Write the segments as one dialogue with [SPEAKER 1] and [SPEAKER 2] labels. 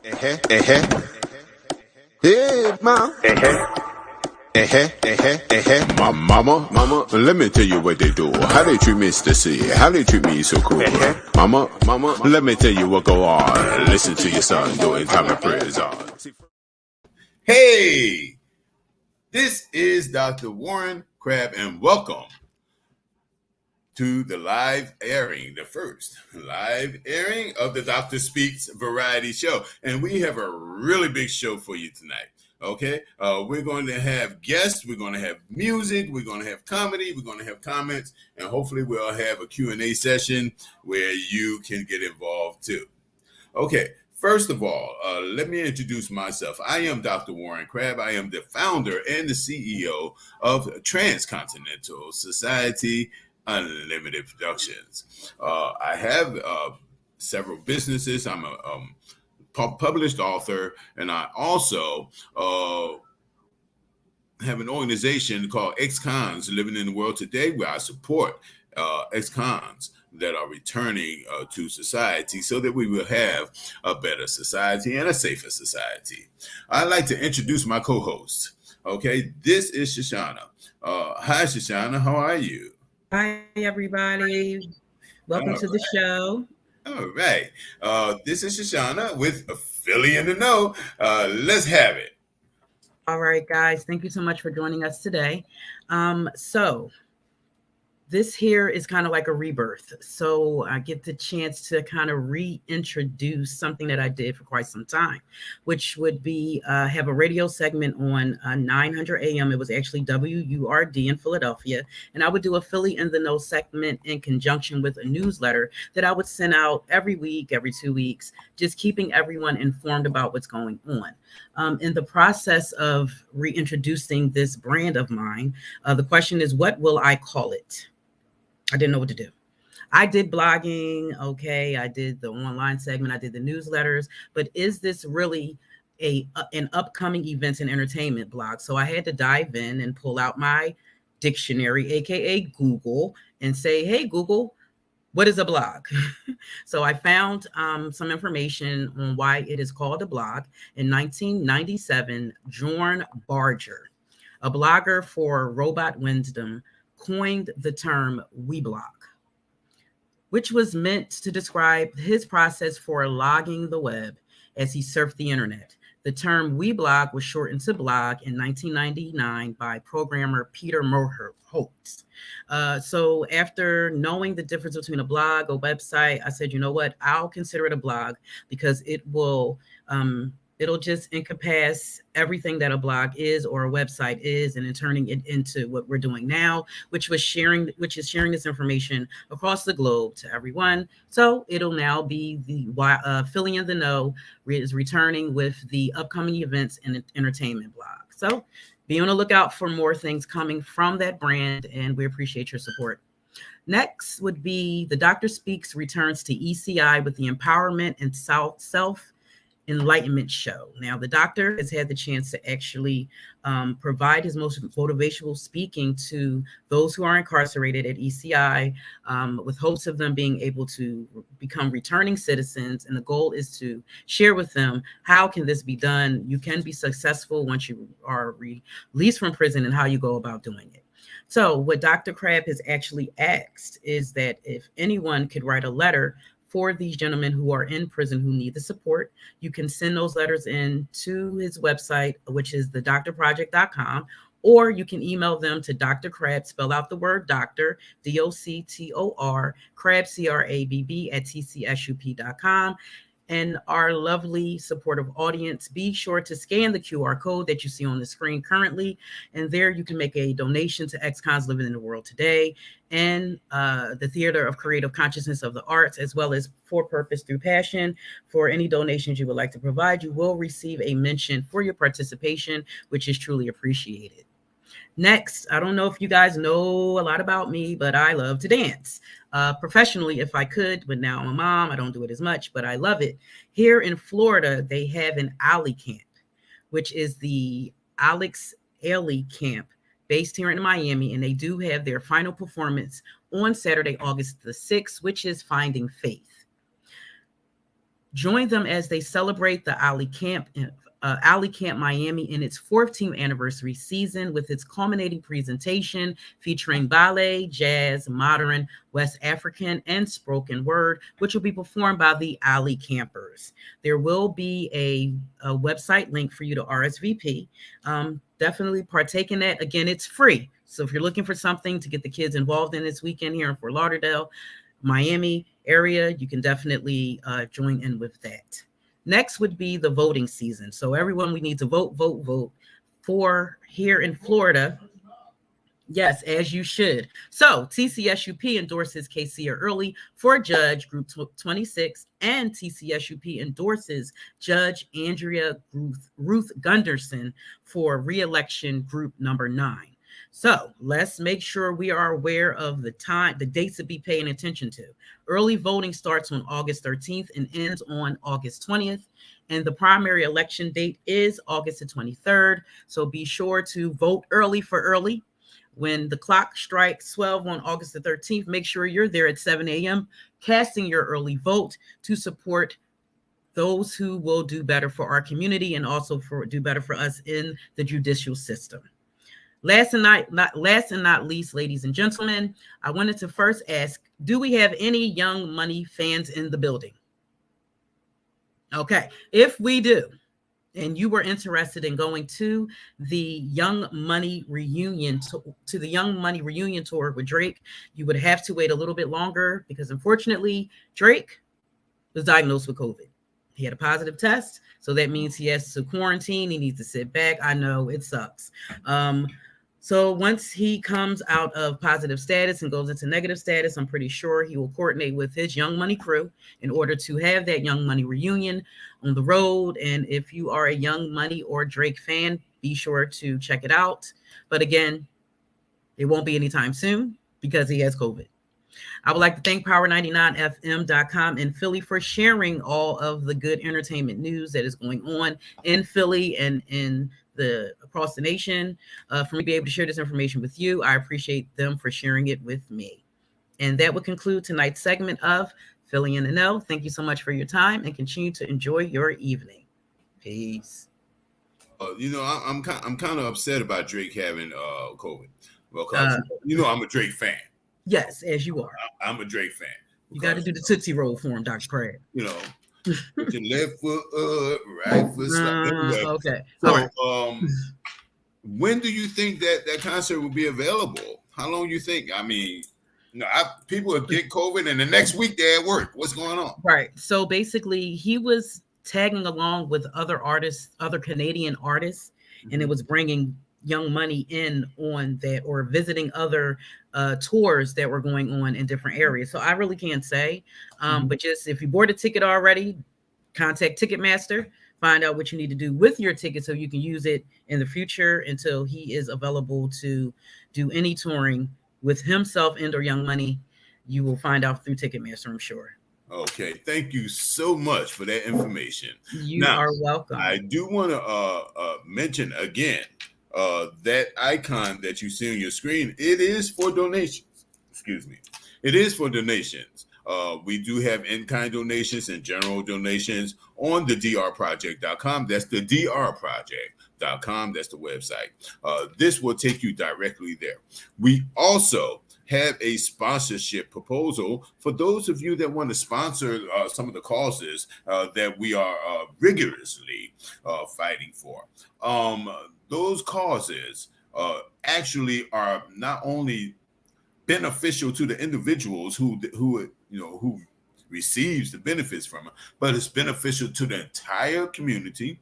[SPEAKER 1] Hey, mom. Mama, let me tell you what they do. How they treat Mr. C. How they treat me so cool. Mama, let me tell you what go on. Listen to your son doing time of prayers on.
[SPEAKER 2] Hey, this is Dr. Warren Crabb, and welcome to the live airing, the first live airing of the Dr. Speaks variety show. And we have a really big show for you tonight. Okay, we're going to have guests, we're going to have music, we're going to have comedy, we're going to have comments, and hopefully we'll have a Q&A session where you can get involved too. Okay, first of all, let me introduce myself. I am Dr. Warren Crabb. I am the founder and the CEO of Transcontinental Society Unlimited Productions. I have several businesses. I'm a published author, and I also have an organization called Ex-Cons Living in the World Today, where I support ex-cons that are returning to society so that we will have a better society and a safer society. I'd like to introduce my co-host. Okay, this is Koshana. Hi, Koshana. How are you?
[SPEAKER 3] Hi, everybody. Welcome to the show.
[SPEAKER 2] All right. This is Koshana with Philly in the Know. Let's have it.
[SPEAKER 3] All right, guys. Thank you so much for joining us today. So this here is kind of like a rebirth. So I get the chance to kind of reintroduce something that I did for quite some time, which would be have a radio segment on 900 AM. It was actually WURD in Philadelphia. And I would do a Philly in the Know segment in conjunction with a newsletter that I would send out every week, every 2 weeks, just keeping everyone informed about what's going on. In the process of reintroducing this brand of mine, the question is, what will I call it? I didn't know what to do. I did blogging. Okay. I did the online segment. I did the newsletters, but is this really an upcoming events and entertainment blog? So I had to dive in and pull out my dictionary, AKA Google, and say, hey, Google, what is a blog? So I found some information on why it is called a blog. In 1997, Jorn Barger, a blogger for Robot Wisdom, coined the term weblog, which was meant to describe his process for logging the web as he surfed the internet. The term weblog was shortened to blog in 1999 by programmer Peter Moerholtz. So after knowing the difference between a blog, a website, I said, you know what, I'll consider it a blog because it will it'll just encompass everything that a blog is or a website is, and then turning it into what we're doing now, which is sharing this information across the globe to everyone. So it'll now be the Philly in the Know is returning with the upcoming events and entertainment blog. So be on the lookout for more things coming from that brand, and we appreciate your support. Next would be the Dr. Speaks returns to ECI with the Empowerment and Self Enlightenment show. Now, the doctor has had the chance to actually provide his most motivational speaking to those who are incarcerated at ECI, with hopes of them being able to become returning citizens. And the goal is to share with them, how can this be done? You can be successful once you are released from prison, and how you go about doing it. So what Dr. Crabb has actually asked is that if anyone could write a letter for these gentlemen who are in prison who need the support, you can send those letters in to his website, which is thedoctorproject.com, or you can email them to Dr. Crabb, spell out the word doctor, DOCTOR, Crabb, CRABB at tcsup.com. And our lovely supportive audience, be sure to scan the QR code that you see on the screen currently. And there you can make a donation to Ex-Cons Living in the World Today and the Theater of Creative Consciousness of the Arts, as well as For Purpose Through Passion. For any donations you would like to provide, you will receive a mention for your participation, which is truly appreciated. Next, I don't know if you guys know a lot about me, but I love to dance. Professionally, if I could, but now I'm a mom, I don't do it as much, but I love it. Here in Florida, they have an alley camp, which is the Alex Alley Camp, based here in Miami, and they do have their final performance on Saturday, August the 6th, which is Finding Faith. Join them as they celebrate the Alley Camp Miami in its 14th anniversary season with its culminating presentation featuring ballet, jazz, modern, West African, and spoken word, which will be performed by the Alley Campers. There will be a website link for you to RSVP. Definitely partake in that. Again, it's free. So if you're looking for something to get the kids involved in this weekend here in Fort Lauderdale, Miami area, you can definitely join in with that. Next would be the voting season. So everyone, we need to vote for here in Florida. Yes, as you should. So TCSUP endorses Casey Early for Judge Group 26, and TCSUP endorses Judge Andrea Ruth Gunderson for re-election Group number 9. So let's make sure we are aware of the dates to be paying attention to. Early voting starts on August 13th and ends on August 20th. And the primary election date is August the 23rd. So be sure to vote early for early. When the clock strikes 12 on August the 13th, make sure you're there at 7 a.m. casting your early vote to support those who will do better for our community and also do better for us in the judicial system. Last and not least, ladies and gentlemen, I wanted to first ask, do we have any Young Money fans in the building? Okay, if we do, and you were interested in going to the Young Money reunion to the Young Money reunion tour with Drake, you would have to wait a little bit longer because unfortunately, Drake was diagnosed with COVID. He had a positive test, so that means he has to quarantine. He needs to sit back. I know it sucks. So once he comes out of positive status and goes into negative status, I'm pretty sure he will coordinate with his Young Money crew in order to have that Young Money reunion on the road. And if you are a Young Money or Drake fan, be sure to check it out. But again, it won't be anytime soon because he has COVID. I would like to thank Power99FM.com in Philly for sharing all of the good entertainment news that is going on in Philly and across the nation. For me to be able to share this information with you, I appreciate them for sharing it with me. And that would conclude tonight's segment of Philly in the Know. Thank you so much for your time and continue to enjoy your evening. Peace.
[SPEAKER 2] I'm kind of upset about Drake having COVID. Well, I'm a Drake fan.
[SPEAKER 3] Yes, as you are.
[SPEAKER 2] I'm a Drake fan.
[SPEAKER 3] You got to do the Tootsie Roll for him, Dr. Craig.
[SPEAKER 2] Put your left foot up, right foot slide.
[SPEAKER 3] Okay.
[SPEAKER 2] So, when do you think that concert will be available? How long do you think? I mean, people will get COVID and the next week they're at work. What's going on?
[SPEAKER 3] Right. So basically, he was tagging along with other artists, other Canadian artists, and it was bringing Young Money in on that or visiting other tours that were going on in different areas. So I really can't say, but just if you bought a ticket already, contact Ticketmaster, find out what you need to do with your ticket so you can use it in the future until he is available to do any touring with himself and or Young Money. You will find out through Ticketmaster, I'm sure.
[SPEAKER 2] Okay, thank you so much for that information.
[SPEAKER 3] You are welcome.
[SPEAKER 2] I do want to mention again, that icon that you see on your screen, it is for donations. Excuse me. It is for donations. We do have in-kind donations and general donations on the drproject.com. That's the drproject.com. That's the website. This will take you directly there. We also have a sponsorship proposal for those of you that want to sponsor some of the causes that we are rigorously fighting for. Those causes actually are not only beneficial to the individuals who receives the benefits from it, but it's beneficial to the entire community,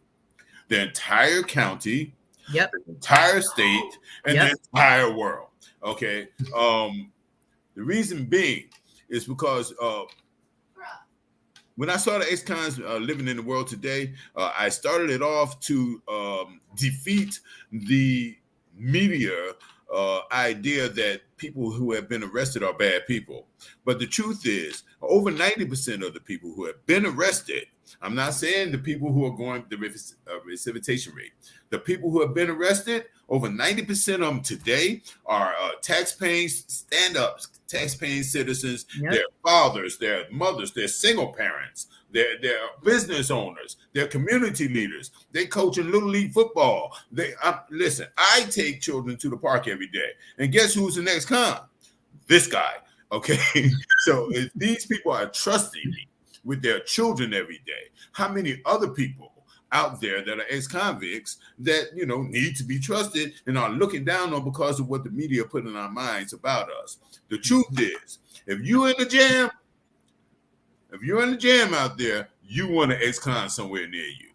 [SPEAKER 2] the entire county, the entire state, and the entire world. Okay. The reason being is because when I started X-Cons Living in the World Today, I started it off to defeat the media idea that people who have been arrested are bad people. But the truth is, over 90% of the people who have been arrested, I'm not saying the people who are going the recidivism rate, the people who have been arrested, over 90% of them today are tax-paying stand-ups, tax-paying citizens, their fathers, their mothers, their single parents, they're business owners, they're community leaders, they coach in little league football. Listen, I take children to the park every day, and guess who's the next con? This guy. Okay, so if these people are trusting me with their children every day, how many other people out there that are ex-convicts that need to be trusted and are looking down on because of what the media put in our minds about us? The truth is, if you're in the jam out there, you want an ex-con somewhere near you.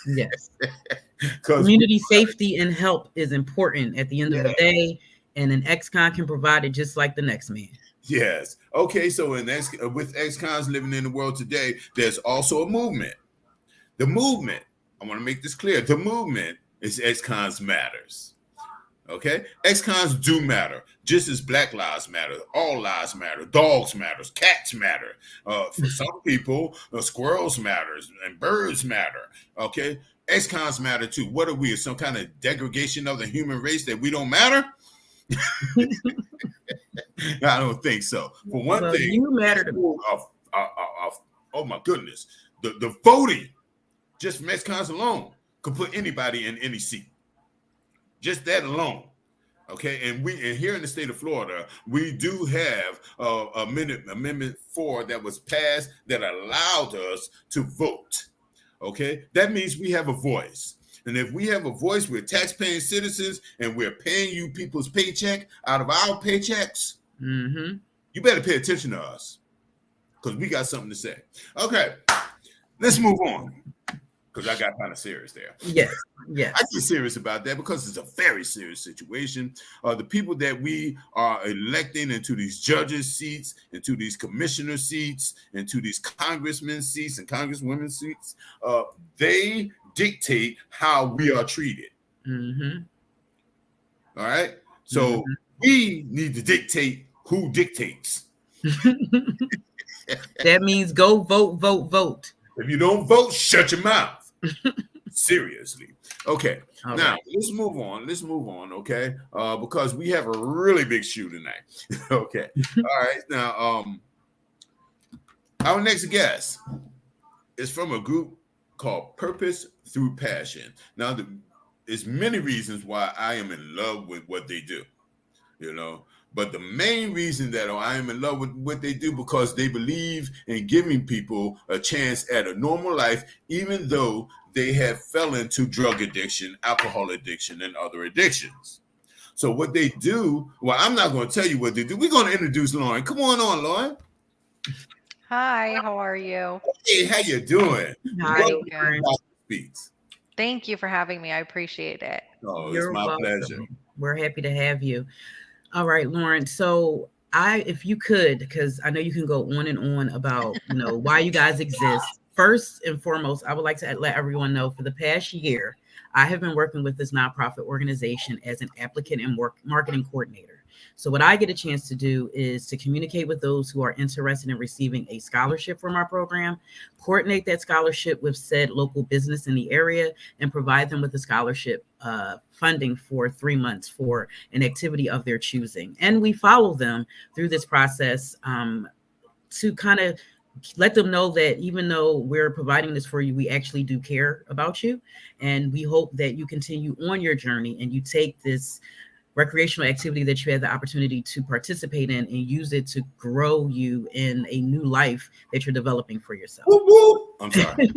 [SPEAKER 3] Yes. Community safety and help is important at the end of the day, and an ex-con can provide it just like the next man.
[SPEAKER 2] Yes. Okay, so with ex-cons living in the world today, there's also a movement. The movement, I want to make this clear, the movement is ex-cons matters. Okay? Ex-cons do matter, just as Black lives matter, all lives matter, dogs matters, cats matter. For some people, squirrels matters and birds matter. Okay? Ex-cons matter too. What are we, some kind of degradation of the human race that we don't matter? I don't think so. For one thing,
[SPEAKER 3] you matter to me.
[SPEAKER 2] Oh my goodness, the voting just from ex-cons alone could put anybody in any seat. Just that alone. Okay, and here in the state of Florida, we do have Amendment 4 that was passed that allowed us to vote. Okay, that means we have a voice. And if we have a voice, we're tax-paying citizens, and we're paying you people's paycheck out of our paychecks. You better pay attention to us, because we got something to say. Okay, let's move on, because I got kind of serious there.
[SPEAKER 3] Yes.
[SPEAKER 2] I get serious about that because it's a very serious situation. The people that we are electing into these judges' seats, into these commissioner seats, into these congressmen seats and congresswomen seats, they dictate how we are treated. All right? So we need to dictate who dictates.
[SPEAKER 3] That means go vote, vote, vote.
[SPEAKER 2] If you don't vote, shut your mouth. Seriously. Okay.
[SPEAKER 3] All
[SPEAKER 2] now,
[SPEAKER 3] right.
[SPEAKER 2] let's move on, okay? Because we have a really big shoe tonight. Okay. All right. Now, our next guest is from a group called Purpose Through Passion. Now, there's many reasons why I am in love with what they do, but the main reason that I am in love with what they do because they believe in giving people a chance at a normal life, even though they have fell into drug addiction, alcohol addiction, and other addictions. So what they do, well, I'm not going to tell you what they do. We're going to introduce Lauren. Come on, Lauren.
[SPEAKER 4] Hi, how are you?
[SPEAKER 2] Hey, how you doing?
[SPEAKER 3] Hi,
[SPEAKER 2] Lauren.
[SPEAKER 4] Thank you for having me. I appreciate it.
[SPEAKER 2] Oh, it's my pleasure.
[SPEAKER 3] We're happy to have you. All right, Lauren. So if you could, because I know you can go on and on about, why you guys exist. First and foremost, I would like to let everyone know for the past year, I have been working with this nonprofit organization as an applicant and marketing coordinator. So what I get a chance to do is to communicate with those who are interested in receiving a scholarship from our program, coordinate that scholarship with said local business in the area, and provide them with the scholarship funding for 3 months for an activity of their choosing. And we follow them through this process to kind of let them know that even though we're providing this for you, we actually do care about you. And we hope that you continue on your journey and you take this recreational activity that you had the opportunity to participate in and use it to grow you in a new life that you're developing for yourself.
[SPEAKER 2] I'm sorry.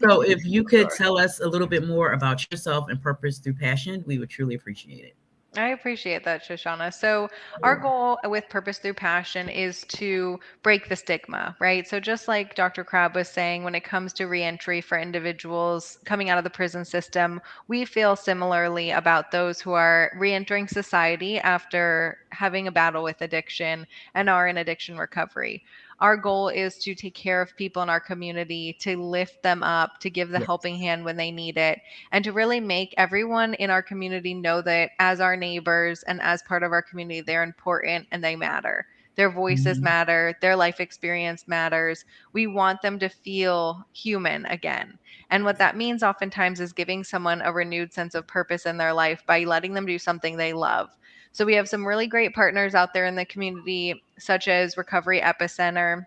[SPEAKER 3] So if you could tell us a little bit more about yourself and Purpose Through Passion, we would truly appreciate it.
[SPEAKER 4] I appreciate that, Shoshana. So our goal with Purpose Through Passion is to break the stigma, right? So just like Dr. Crabb was saying, when it comes to reentry for individuals coming out of the prison system, we feel similarly about those who are reentering society after having a battle with addiction and are in addiction recovery. Our goal is to take care of people in our community, to lift them up, to give the helping hand when they need it, and to really make everyone in our community know that as our neighbors and as part of our community, they're important and they matter. Their voices matter. Their life experience matters. We want them to feel human again. And what that means oftentimes is giving someone a renewed sense of purpose in their life by letting them do something they love. So we have some really great partners out there in the community, such as Recovery Epicenter,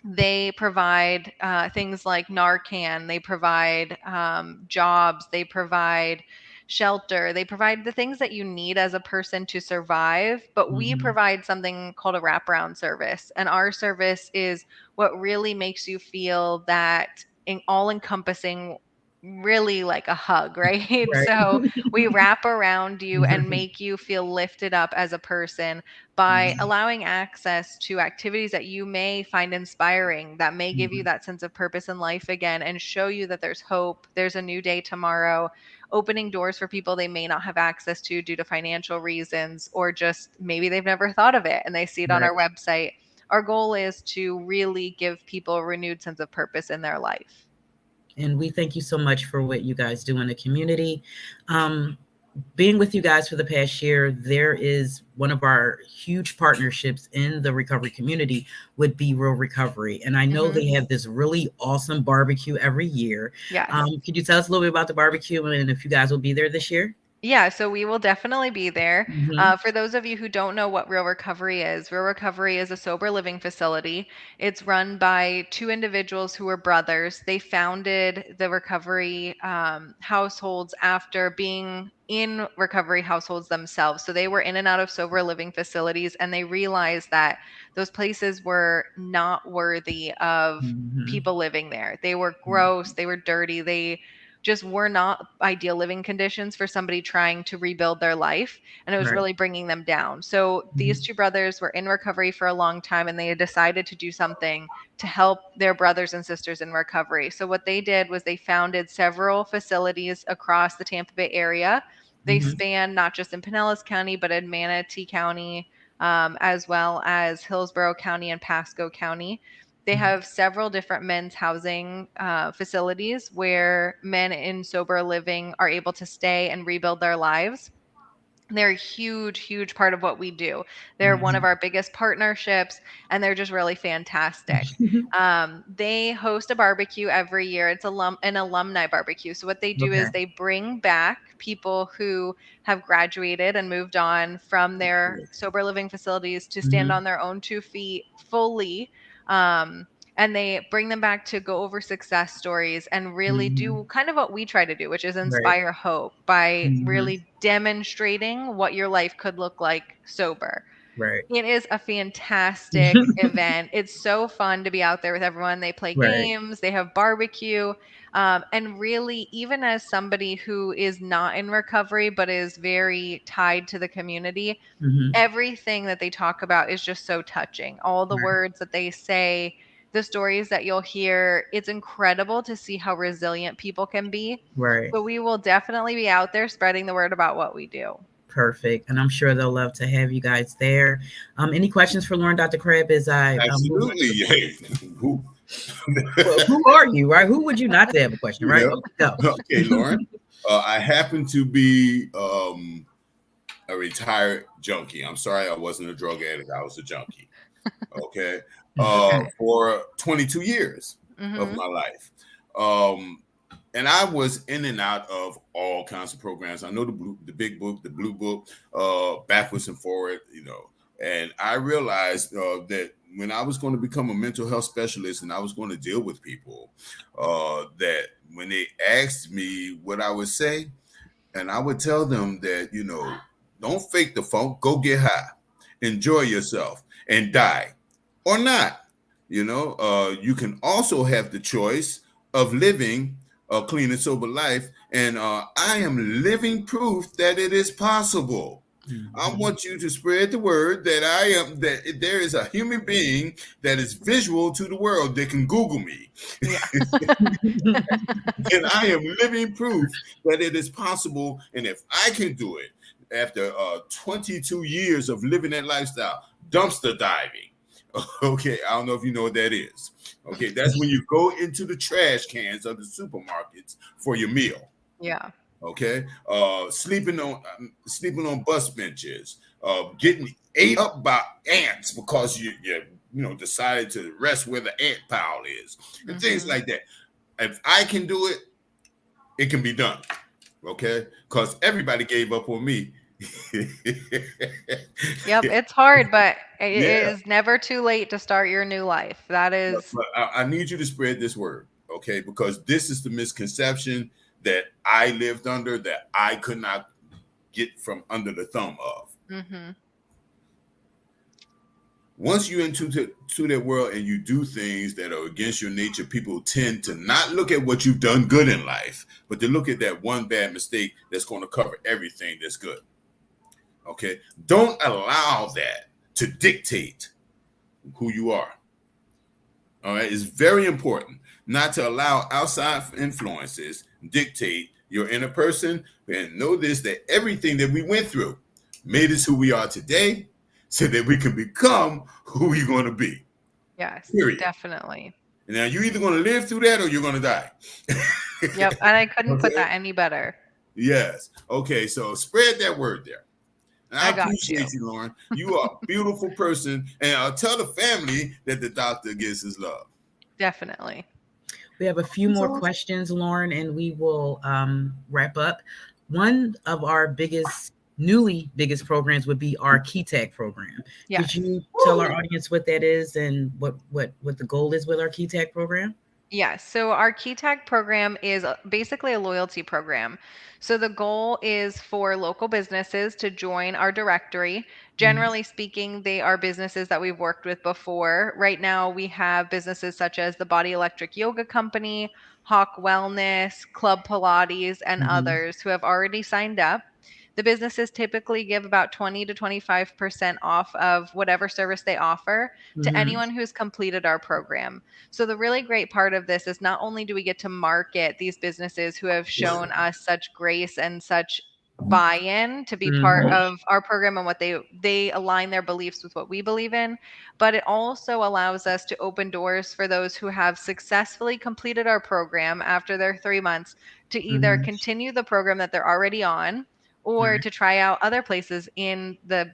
[SPEAKER 4] They provide things like Narcan. They provide jobs. They provide shelter. They provide the things that you need as a person to survive. But we provide something called a wraparound service. And our service is what really makes you feel that all encompassing, really like a hug, right?
[SPEAKER 3] Right.
[SPEAKER 4] So we wrap around you and make you feel lifted up as a person by allowing access to activities that you may find inspiring, that may give you that sense of purpose in life again, and show you that there's hope, there's a new day tomorrow, opening doors for people they may not have access to due to financial reasons, or just maybe they've never thought of it and they see it on
[SPEAKER 3] Right.
[SPEAKER 4] our website. Our goal is to really give people a renewed sense of purpose in their life.
[SPEAKER 3] And we thank you so much for what you guys do in the community. Being with you guys for the past year, there is one of our huge partnerships in the recovery community would be Real Recovery. And I know they have this really awesome barbecue every year.
[SPEAKER 4] Yes.
[SPEAKER 3] Could you tell us a little bit about the barbecue and if you guys will be there this year?
[SPEAKER 4] Yeah, so we will definitely be there. For those of you who don't know what Real Recovery is a sober living facility. It's run by two individuals who were brothers. They founded the recovery households after being in recovery households themselves. So they were in and out of sober living facilities, and they realized that those places were not worthy of people living there. They were gross, they were dirty, they just were not ideal living conditions for somebody trying to rebuild their life. And it was really bringing them down. So these two brothers were in recovery for a long time, and they had decided to do something to help their brothers and sisters in recovery. So what they did was they founded several facilities across the Tampa Bay area. They span not just in Pinellas County, but in Manatee County, as well as Hillsborough County and Pasco County. They have several different men's housing facilities where men in sober living are able to stay and rebuild their lives. They're a huge, huge part of what we do. They're one of our biggest partnerships, and they're just really fantastic. They host a barbecue every year. It's an alumni barbecue. So what they do is they bring back people who have graduated and moved on from their sober living facilities to stand on their own 2 feet fully. And they bring them back to go over success stories and really do kind of what we try to do, which is inspire hope by really demonstrating what your life could look like sober.
[SPEAKER 3] Right.
[SPEAKER 4] It is a fantastic event. It's so fun to be out there with everyone. They play games, they have barbecue. And really, even as somebody who is not in recovery, but is very tied to the community, everything that they talk about is just so touching. All the words that they say, the stories that you'll hear, it's incredible to see how resilient people can be.
[SPEAKER 3] Right.
[SPEAKER 4] So we will definitely be out there spreading the word about what we do.
[SPEAKER 3] Perfect. And I'm sure they'll love to have you guys there. Any questions for Lauren, Dr. Crab?
[SPEAKER 2] Absolutely.
[SPEAKER 3] Well, who are you, right? Who would you not have a question, right?
[SPEAKER 2] Okay, Lauren. I happen to be a retired junkie. I'm sorry, I wasn't a drug addict. I was a junkie. Okay. For 22 years of my life. And I was in and out of all kinds of programs. I know the big book, the blue book, backwards and forward, and I realized that when I was going to become a mental health specialist and I was going to deal with people, that when they asked me what I would say, and I would tell them that, don't fake the funk, go get high, enjoy yourself, and die or not. You can also have the choice of living a clean and sober life. And I am living proof that it is possible. I want you to spread the word that there is a human being that is visual to the world that can Google me. And I am living proof that it is possible. And if I can do it after 22 years of living that lifestyle, dumpster diving. Okay, I don't know if you know what that is. Okay, that's when you go into the trash cans of the supermarkets for your meal.
[SPEAKER 4] Yeah.
[SPEAKER 2] Okay, sleeping on bus benches, getting ate up by ants because you decided to rest where the ant pile is, and things like that. If I can do it, it can be done. Okay, because everybody gave up on me
[SPEAKER 4] Yep, it's hard, but it
[SPEAKER 2] Yeah,
[SPEAKER 4] is never too late to start your new life. That is,
[SPEAKER 2] but I need you to spread this word, okay? Because this is the misconception that I lived under that I could not get from under the thumb of.
[SPEAKER 4] mm-hmm.
[SPEAKER 2] Once you to that world and you do things that are against your nature, people tend to not look at what you've done good in life, but to look at that one bad mistake that's going to cover everything that's good. Okay? Don't allow that to dictate who you are. All right? It's very important not to allow outside influences dictate your inner person. And know this, that everything that we went through made us who we are today so that we can become who we're going to be.
[SPEAKER 4] Yes,
[SPEAKER 2] Period.
[SPEAKER 4] definitely.
[SPEAKER 2] Now, you're either going to live through that or you're going to die.
[SPEAKER 4] Yep, and I couldn't put
[SPEAKER 2] Okay?
[SPEAKER 4] that any better.
[SPEAKER 2] Yes. Okay, so spread that word there. And I
[SPEAKER 4] got
[SPEAKER 2] appreciate you, Lauren. You are a beautiful person. And I'll tell the family that the doctor gives his love.
[SPEAKER 4] Definitely.
[SPEAKER 3] We have a few more questions, Lauren, and we will wrap up. One of our biggest programs would be our Key Tag program.
[SPEAKER 4] Yes.
[SPEAKER 3] Could you tell our audience what that is and what the goal is with our Key Tag program?
[SPEAKER 4] Yes. So our Key Tag program is basically a loyalty program. So the goal is for local businesses to join our directory. Generally speaking, they are businesses that we've worked with before. Right now, we have businesses such as the Body Electric Yoga Company, Hawk Wellness, Club Pilates, and others who have already signed up. The businesses typically give about 20 to 25% off of whatever service they offer to anyone who's completed our program. So the really great part of this is not only do we get to market these businesses who have shown us such grace and such buy-in to be part of our program and what they align their beliefs with what we believe in, but it also allows us to open doors for those who have successfully completed our program after their 3 months to either continue the program that they're already on or to try out other places in the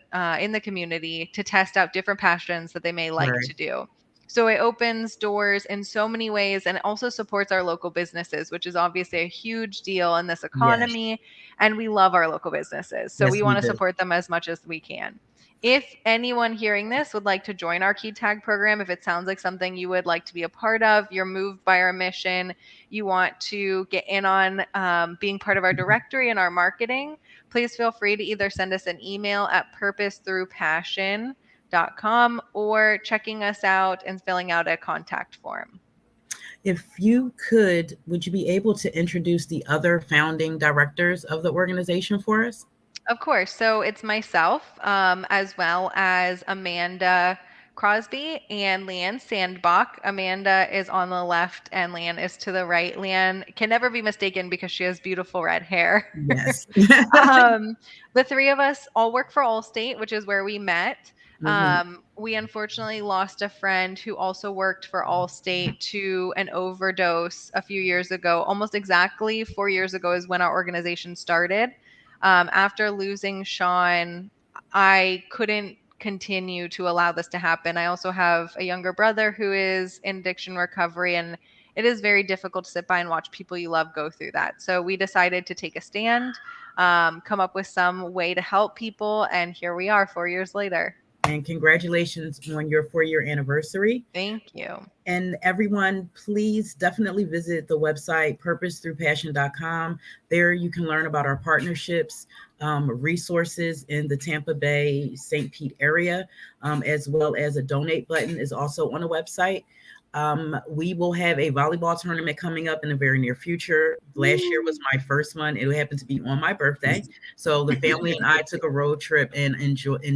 [SPEAKER 4] community to test out different passions that they may like to do. So it opens doors in so many ways, and it also supports our local businesses, which is obviously a huge deal in this economy. Yes. And we love our local businesses. So we want to support them as much as we can. If anyone hearing this would like to join our Key Tag program, if it sounds like something you would like to be a part of, you're moved by our mission, you want to get in on being part of our directory and our marketing, please feel free to either send us an email at purposethroughpassion.com or checking us out and filling out a contact form.
[SPEAKER 3] If you could, would you be able to introduce the other founding directors of the organization for us?
[SPEAKER 4] Of course. So it's myself, as well as Amanda Crosby and Leanne Sandbach. Amanda is on the left and Leanne is to the right. Leanne can never be mistaken because she has beautiful red hair.
[SPEAKER 3] Yes.
[SPEAKER 4] The three of us all work for Allstate, which is where we met. We unfortunately lost a friend who also worked for Allstate to an overdose a few years ago. Almost exactly 4 years ago is when our organization started. After losing Sean, I couldn't continue to allow this to happen. I also have a younger brother who is in addiction recovery, and it is very difficult to sit by and watch people you love go through that. So we decided to take a stand, come up with some way to help people, and here we are 4 years later.
[SPEAKER 3] And congratulations on your 4-year anniversary.
[SPEAKER 4] Thank you.
[SPEAKER 3] And everyone, please definitely visit the website purposethroughpassion.com. There you can learn about our partnerships, resources in the Tampa Bay, St. Pete area, as well as a donate button is also on the website. We will have a volleyball tournament coming up in the very near future. Last year was my first one. It happened to be on my birthday. So the family and I took a road trip and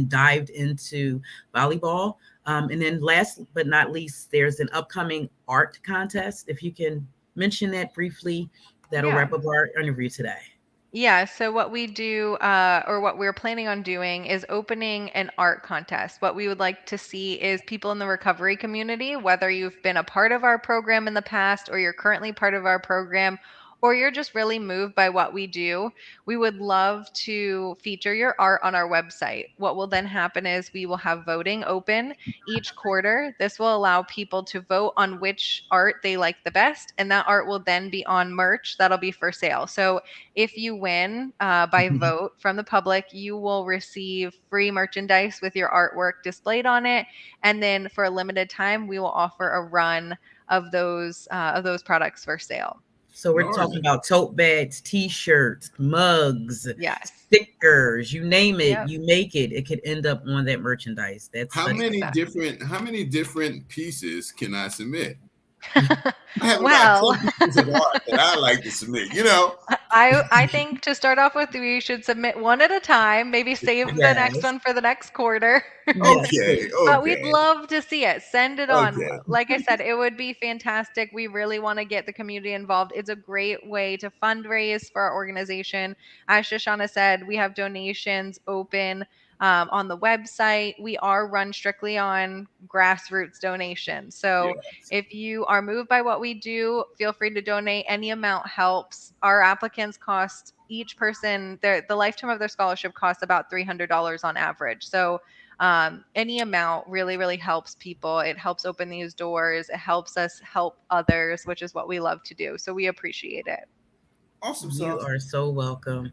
[SPEAKER 3] dived into volleyball. And then last but not least, there's an upcoming art contest. If you can mention that briefly, that'll wrap up our interview today.
[SPEAKER 4] Yeah, so what we do, or what we're planning on doing, is opening an art contest. What we would like to see is people in the recovery community, whether you've been a part of our program in the past or you're currently part of our program, or you're just really moved by what we do, we would love to feature your art on our website. What will then happen is we will have voting open each quarter. This will allow people to vote on which art they like the best, and that art will then be on merch that'll be for sale. So if you win by vote from the public, you will receive free merchandise with your artwork displayed on it. And then for a limited time, we will offer a run of those products for sale.
[SPEAKER 3] So we're talking about tote bags, T-shirts, mugs,
[SPEAKER 4] yes,
[SPEAKER 3] stickers, you name it,
[SPEAKER 4] yep.
[SPEAKER 3] You make it. It could end up on that merchandise. That's
[SPEAKER 2] how many different pieces can I submit?
[SPEAKER 4] I have about
[SPEAKER 2] 10 pieces of art that I like to submit. You know,
[SPEAKER 4] I think to start off with, we should submit one at a time. Maybe save the next one for the next quarter.
[SPEAKER 2] Okay.
[SPEAKER 4] But we'd love to see it. Send it on. Like I said, it would be fantastic. We really want to get the community involved. It's a great way to fundraise for our organization. As Shoshana said, we have donations open on the website. We are run strictly on grassroots donations. So if you are moved by what we do, feel free to donate. Any amount helps. Our applicants cost each person, the lifetime of their scholarship costs about $300 on average. So any amount really, really helps people. It helps open these doors. It helps us help others, which is what we love to do. So we appreciate it.
[SPEAKER 2] Awesome.
[SPEAKER 3] You are so welcome.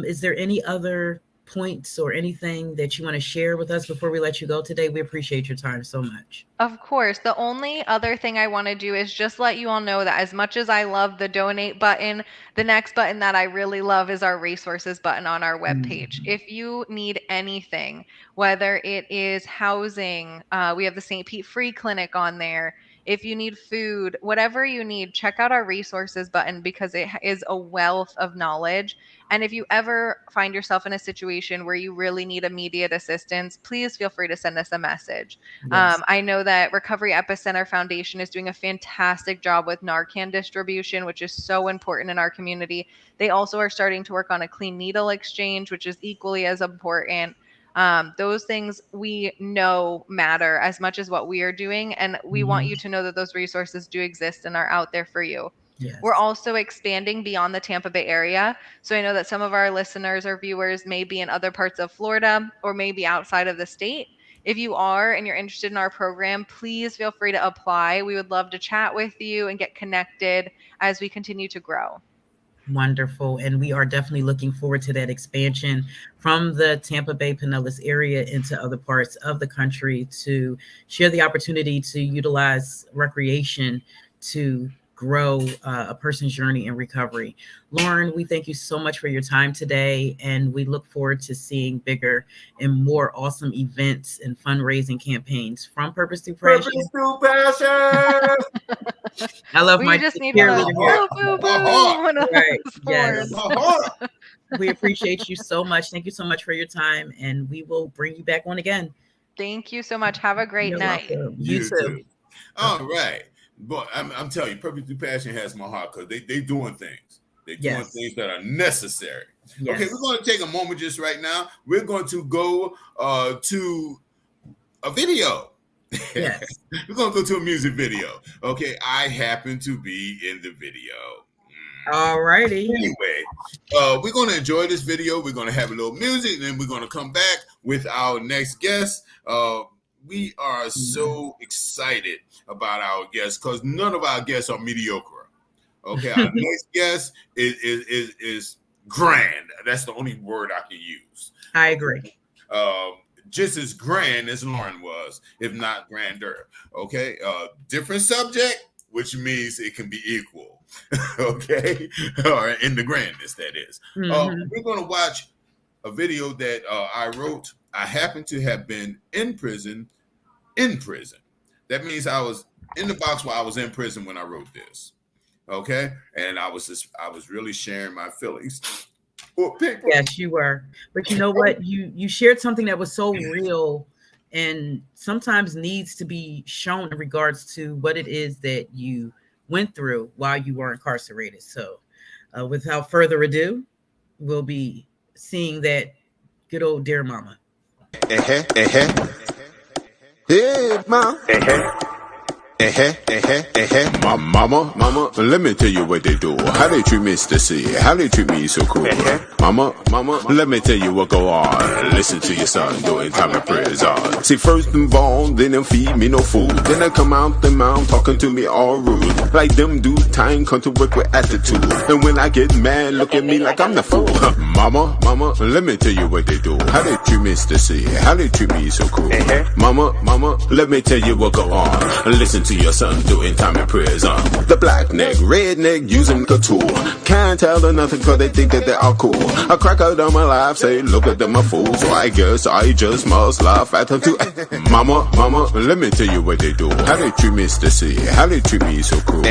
[SPEAKER 3] Is there any other points or anything that you want to share with us before we let you go today? We appreciate your time so much.
[SPEAKER 4] Of course. The only other thing I want to do is just let you all know that as much as I love the donate button, the next button that I really love is our resources button on our webpage. If you need anything, whether it is housing, we have the St. Pete Free Clinic on there. If you need food, whatever you need, check out our resources button because it is a wealth of knowledge. And if you ever find yourself in a situation where you really need immediate assistance, please feel free to send us a message. I know that Recovery Epicenter Foundation is doing a fantastic job with Narcan distribution, which is so important in our community. They also are starting to work on a clean needle exchange, which is equally as important. Those things we know matter as much as what we are doing. And we want you to know that those resources do exist and are out there for you. Yes. We're also expanding beyond the Tampa Bay area. So I know that some of our listeners or viewers may be in other parts of Florida or maybe outside of the state. If you are and you're interested in our program, please feel free to apply. We would love to chat with you and get connected as we continue to grow.
[SPEAKER 3] Wonderful. And we are definitely looking forward to that expansion from the Tampa Bay Pinellas area into other parts of the country to share the opportunity to utilize recreation to grow a person's journey in recovery. Lauren, we thank you so much for your time today, and we look forward to seeing bigger and more awesome events and fundraising campaigns from Purpose Through Passion.
[SPEAKER 2] Purpose Through Passion.
[SPEAKER 3] I love
[SPEAKER 4] we
[SPEAKER 3] my
[SPEAKER 4] just need one of those.
[SPEAKER 3] Right. Yes. We appreciate you so much. Thank you so much for your time, and we will bring you back on again.
[SPEAKER 4] Thank you so much. Have a great night.
[SPEAKER 3] You too.
[SPEAKER 2] All right. But I'm telling you, Purpose Through Passion has my heart because they doing things. They're doing things that are necessary. Yes. Okay, we're going to take a moment just right now. We're going to go to a video.
[SPEAKER 3] Yes.
[SPEAKER 2] We're going to go to a music video. Okay, I happen to be in the video.
[SPEAKER 3] All righty.
[SPEAKER 2] Anyway, we're going to enjoy this video. We're going to have a little music, and then we're going to come back with our next guest. We are so excited about our guests because none of our guests are mediocre. Okay, our next guest is grand. That's the only word I can use.
[SPEAKER 3] I agree.
[SPEAKER 2] Just as grand as Lauren was, if not grander. Okay, different subject, which means it can be equal. Okay, or in the grandness, that is. We're going to watch a video that I wrote. I happen to have been in prison. That means I was in the box while I was in prison when I wrote this. Okay, and I was really sharing my feelings.
[SPEAKER 3] Yes, you were. But you know what? You shared something that was so real and sometimes needs to be shown in regards to what it is that you went through while you were incarcerated. So without further ado, we'll be seeing that good old dear mama.
[SPEAKER 1] Hey, mom. Mama, let me tell you what they do. How they treat Mr. C, how they treat me so cool. Mama, let me tell you what go on. Listen to your son doing time of prayers on. See, first of all, they don't feed me no food. Then I come out the mouth talking to me all rude. Like them do time come to work with attitude. And when I get mad, look at me like I'm the fool. Mama, let me tell you what they do. How they treat Mr. C, how they treat me so cool. Mama, let me tell you what go on. Listen to your son doing time and prayers on. The black neck, red neck, using the tool. Can't tell them nothing cause they think that they are cool. I crack out on my life, say, look at them a fool. So I guess I just must laugh at them too. Mama, let me tell you what they do. How they treat Mr. C, how they treat me so cool.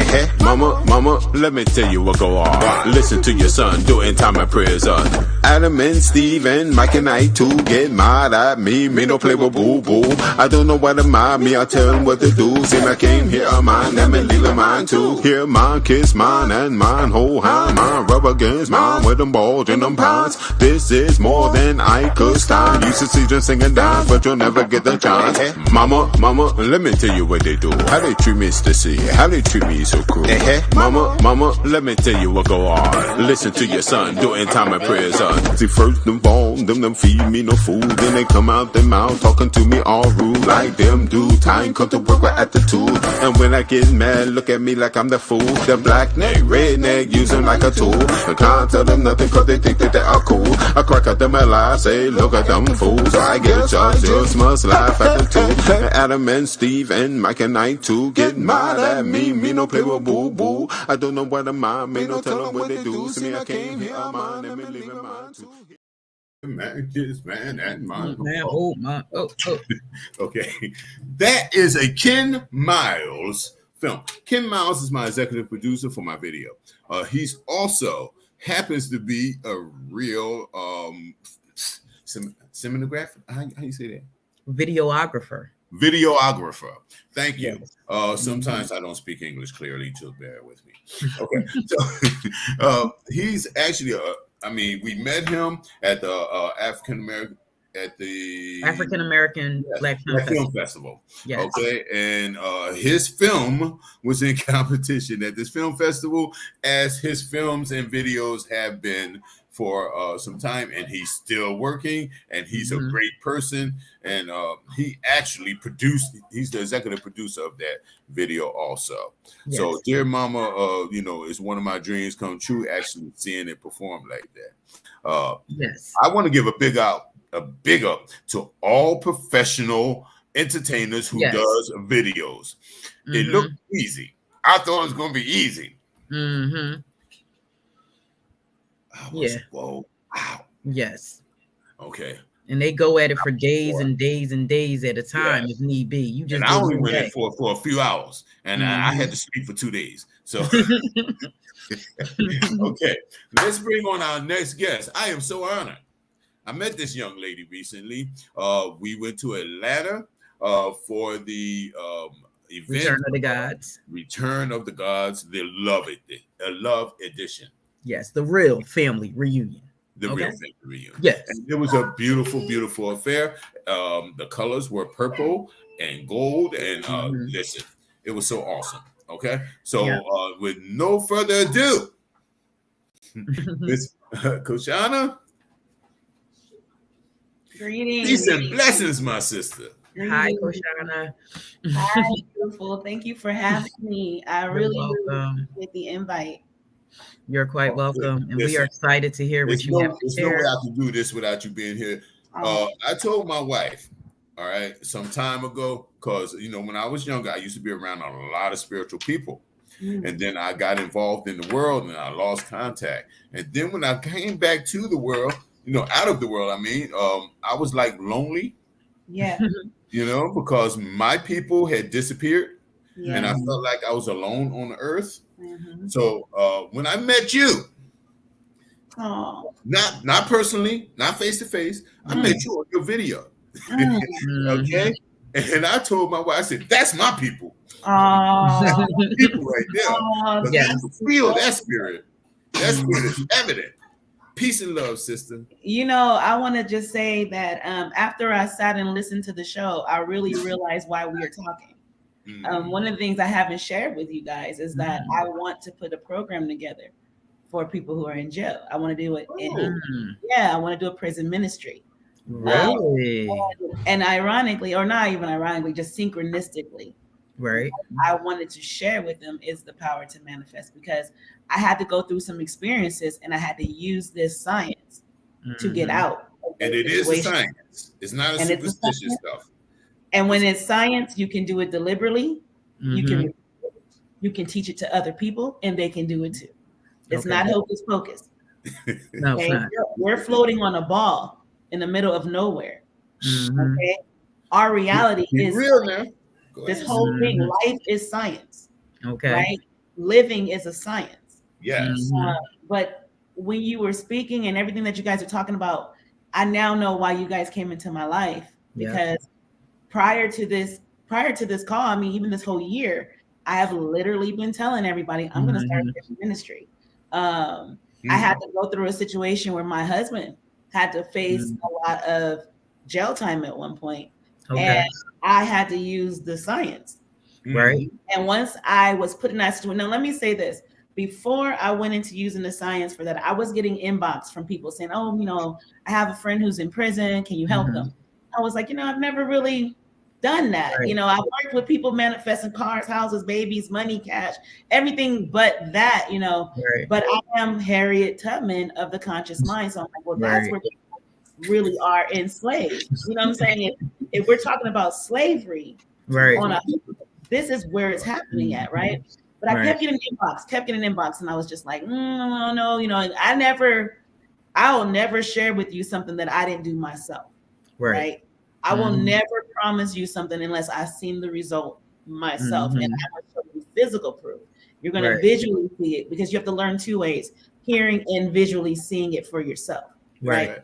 [SPEAKER 1] Mama, let me tell you what go on. Listen to your son doing time and prayers on. Adam and Steve and Mike and I too get mad at me no play with boo-boo. I don't know what to mind me, I tell them what to do. See, I came here, mine, them and leave mine too. Here, mine, kiss mine, and mine, hold hand, mine, rub against mine, with them balls and them pants. This is more than I could stand. Used to see them sing and dance, but you'll never get the chance. Mama, let me tell you what they do. How they treat Mr. C, how they treat me so cool. Mama, let me tell you what go on. Listen to your son doing time and prayers on. See, first of all, them feed me no food. Then they come out their mouth talking to me all rude. Like them do time come to work with attitude. And when I get mad, look at me like I'm the fool. The black neck, red neck, use them like a tool. I can't tell them nothing cause they think that they are cool. I crack at them a laugh, say, look at them fools. I guess y'all just must laugh at them too. Adam and Steve and Mike and I too get mad at me no play with boo-boo. I don't know what I'm mind, me no tell them what they do. See me, I came here, I'm on, and me leaving mine too.
[SPEAKER 2] Man, kids, man, and mine.
[SPEAKER 3] Oh.
[SPEAKER 2] Okay, that is a Ken Miles film. Ken Miles is my executive producer for my video. He's also happens to be a real cinematographer. How you say that?
[SPEAKER 3] Videographer. Thank you. Yes. Sometimes I don't speak English clearly, so bear with me. Okay, so he's actually we met him at the African American Black Film Festival. Yes. Okay, and his film was in competition at this film festival, as his films and videos have been for some time, and he's still working, and he's a great person, and he actually he's the executive producer of that video also. Yes. So Dear Mama, is one of my dreams come true, actually seeing it perform like that. Yes. I want to give a big up to all professional entertainers who does videos. It looked easy. I thought it was going to be easy. Whoa. Wow. Yes. Okay. And they go at it for days and days and days at a time if need be. You just
[SPEAKER 2] I only went in for a few hours, and I had to sleep for 2 days. So okay, let's bring on our next guest. I am so honored. I met this young lady recently. We went to Atlanta for the event Return of the Gods, the Love Edition.
[SPEAKER 3] Yes, the real family reunion.
[SPEAKER 2] Real family reunion.
[SPEAKER 3] Yes.
[SPEAKER 2] And it was a beautiful, beautiful affair. The colors were purple and gold. And listen, it was so awesome. Okay. So with no further ado, Miss Koshana.
[SPEAKER 5] Greetings.
[SPEAKER 2] Peace and blessings, my sister.
[SPEAKER 3] Hi, Koshana.
[SPEAKER 5] Hi, beautiful. Thank you for having me. I really appreciate the invite.
[SPEAKER 3] You're quite welcome, and we are excited to hear what you have to share.
[SPEAKER 2] There's no way I can do this without you being here. I told my wife, all right, some time ago, because when I was younger, I used to be around a lot of spiritual people, and then I got involved in the world, and I lost contact. And then when I came back to the world, out of the world, I was like lonely.
[SPEAKER 5] Yeah.
[SPEAKER 2] Because my people had disappeared, and I felt like I was alone on the earth. So when I met you, not personally, not face to face, I met you on your video. Okay, and I told my wife, I said, "That's my people. That's my people right there. I can feel that spirit. That spirit is evident. Peace and love, sister."
[SPEAKER 5] I want to just say that after I sat and listened to the show, I really realized why we are talking. One of the things I haven't shared with you guys is that I want to put a program together for people who are in jail. I want to do it I want to do a prison ministry.
[SPEAKER 3] Really?
[SPEAKER 5] And ironically, or not even ironically, just synchronistically,
[SPEAKER 3] right,
[SPEAKER 5] I wanted to share with them is the power to manifest, because I had to go through some experiences and I had to use this science to get out.
[SPEAKER 2] And it is a science. It's not a superstitious stuff.
[SPEAKER 5] And when it's science, you can do it deliberately. You can teach it to other people and they can do it too. It's not hocus pocus.
[SPEAKER 3] No, it's not.
[SPEAKER 5] We're floating on a ball in the middle of nowhere. Okay. Our reality is
[SPEAKER 2] real now.
[SPEAKER 5] This whole thing, life is science.
[SPEAKER 3] Okay.
[SPEAKER 5] Right? Living is a science.
[SPEAKER 2] Yes.
[SPEAKER 5] But when you were speaking and everything that you guys are talking about, I now know why you guys came into my life, because prior to this call, I mean, even this whole year, I have literally been telling everybody I'm going to start a ministry. I had to go through a situation where my husband had to face a lot of jail time at one point, and I had to use the science.
[SPEAKER 3] Right.
[SPEAKER 5] And once I was put in that situation, now let me say this. Before I went into using the science for that, I was getting inbox from people saying, oh, you know, I have a friend who's in prison. Can you help them? I was like, you know, I've never really done that. Right. You know, I've worked with people manifesting cars, houses, babies, money, cash, everything but that, you know. Right. But I am Harriet Tubman of the conscious mind. So I'm like, well, that's where people really are enslaved. You know what I'm saying? If we're talking about slavery, this is where it's happening at, right? But I kept getting inbox, and I was just like, no, you know, I will never share with you something that I didn't do myself, right? I will never promise you something unless I've seen the result myself, and I will show you physical proof. You're going to visually see it, because you have to learn two ways: hearing and visually seeing it for yourself, right?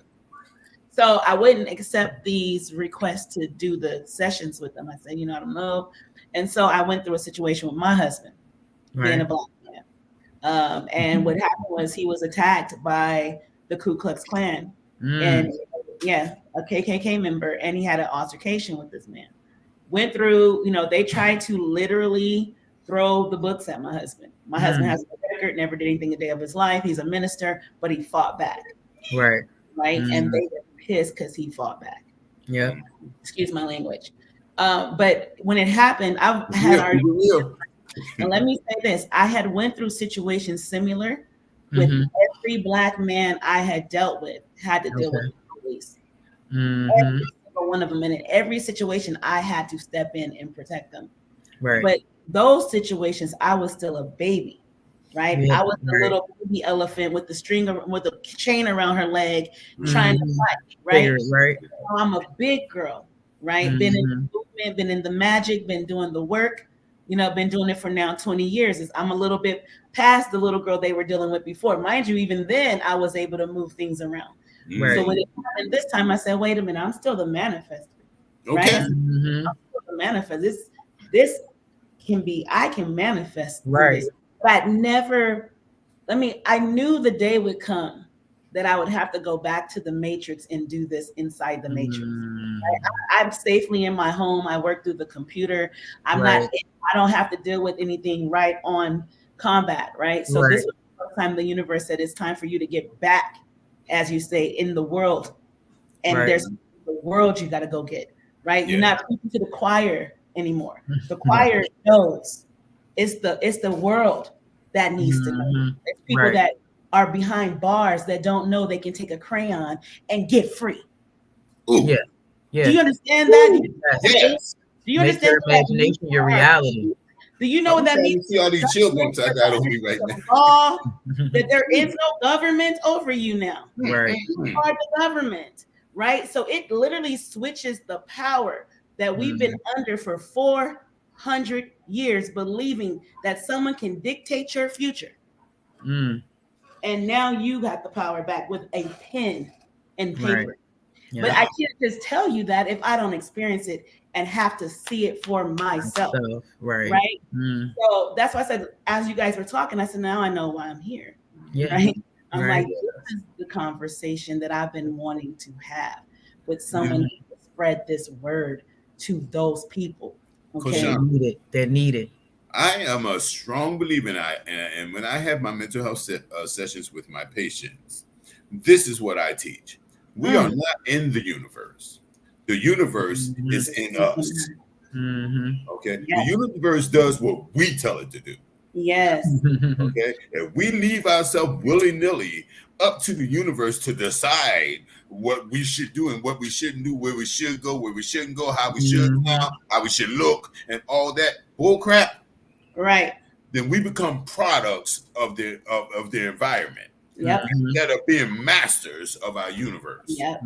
[SPEAKER 5] So I wouldn't accept these requests to do the sessions with them. I said, you know, I don't know. And so I went through a situation with my husband, being a Black man. And what happened was he was attacked by the Ku Klux Klan, and a KKK member, and he had an altercation with this man. Went through, you know, they tried to literally throw the books at my husband. My husband has a record, never did anything a day of his life. He's a minister, but he fought back. Right. And they were pissed because he fought back. Yeah. Excuse my language. But when it happened, I had argued. And let me say this: I had went through situations similar with every Black man I had dealt with, had to deal with the police. Every single one of them, and in every situation, I had to step in and protect them. Right. But those situations, I was still a baby. Right. I was the little baby elephant with the with the chain around her leg, trying to fight. Right. So I'm a big girl. Right. Been in the movement, been in the magic, been doing the work. You know, been doing it for now 20 years. I'm a little bit past the little girl they were dealing with before. Mind you, even then I was able to move things around. So when it happened this time, I said, wait a minute, I'm still the manifester. Right? I'm still the manifest. This can be, I can manifest. Right. But I knew the day would come that I would have to go back to the matrix and do this inside the matrix. Right? I'm safely in my home. I work through the computer. I don't have to deal with anything right on combat. Right. So this was the first time the universe said it's time for you to get back, as you say, in the world. And there's the world you got to go get. Right. You're not preaching to the choir anymore. The choir knows it's the world that needs to know. It's people that are behind bars that don't know they can take a crayon and get free. Ooh. Yeah. Do you understand that?
[SPEAKER 2] Yes.
[SPEAKER 5] Do you understand your
[SPEAKER 3] imagination, your reality?
[SPEAKER 5] Do you know what that means?
[SPEAKER 2] See all these children I got on me right now.
[SPEAKER 5] That there is no government over you now. Right. You are the government. Right. So it literally switches the power that we've been under for 400 years, believing that someone can dictate your future. And now you got the power back with a pen and paper. Right. Yeah. But I can't just tell you that if I don't experience it and have to see it for myself. Right. So that's why I said, as you guys were talking, I said, now I know why I'm here. Yeah. Right. I'm like, this is the conversation that I've been wanting to have with someone who spread this word to those people. Okay.
[SPEAKER 3] They're needed.
[SPEAKER 2] I am a strong believer, and when I have my mental health sessions with my patients, this is what I teach. We are not in the universe. The universe is in us. Okay?
[SPEAKER 5] Yes.
[SPEAKER 2] The universe does what we tell it to do.
[SPEAKER 5] Yes.
[SPEAKER 2] Okay? And we leave ourselves willy-nilly up to the universe to decide what we should do and what we shouldn't do, where we should go, where we shouldn't go, how we should sound, how we should look, and all that bull crap.
[SPEAKER 5] Right.
[SPEAKER 2] Then we become products of the environment.
[SPEAKER 5] Yep.
[SPEAKER 2] Instead of being masters of our universe.
[SPEAKER 5] Yep.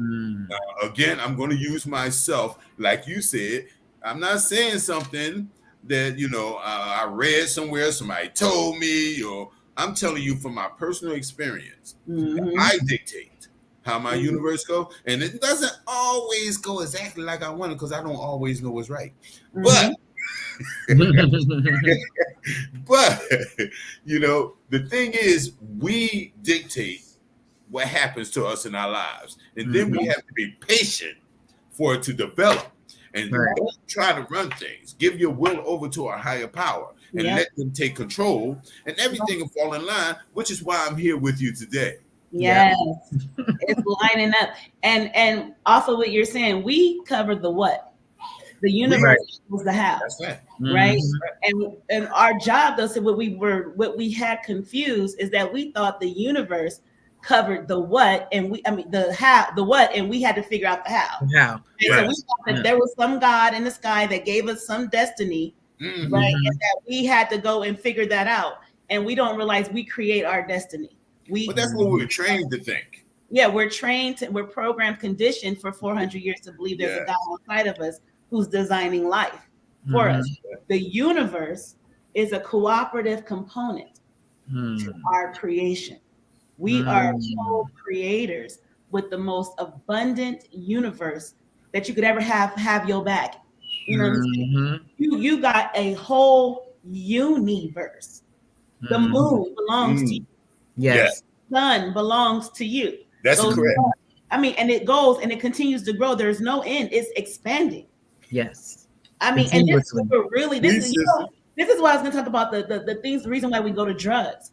[SPEAKER 2] Again, I'm going to use myself, like you said. I'm not saying something that I read somewhere, somebody told me, or I'm telling you from my personal experience. I dictate how my universe goes, and it doesn't always go exactly like I want it because I don't always know what's right. But but the thing is, we dictate what happens to us in our lives, and then we have to be patient for it to develop. And don't try to run things. Give your will over to a higher power and let them take control, and everything will fall in line, which is why I'm here with you today.
[SPEAKER 5] Yes, it's lining up. And off of what you're saying, we covered the what. The universe was the how. That's right. And our job, though, so what we had confused is that we thought the universe covered the what, and the how, the what, and we had to figure out the how. So we thought that there was some God in the sky that gave us some destiny, right? And that we had to go and figure that out. And we don't realize we create our destiny.
[SPEAKER 2] But that's what we're trained to think.
[SPEAKER 5] Yeah, we're programmed, conditioned for 400 years to believe there's a God outside of us who's designing life for us. The universe is a cooperative component to our creation. We are co-creators with the most abundant universe that you could ever have your back. You know what I'm saying? You got a whole universe. The moon belongs to you.
[SPEAKER 3] Yes.
[SPEAKER 5] The sun belongs to you.
[SPEAKER 2] That's correct.
[SPEAKER 5] And it goes and it continues to grow. There's no end. It's expanding.
[SPEAKER 3] Yes.
[SPEAKER 5] And this is really this is why I was going to talk about the things. The reason why we go to drugs.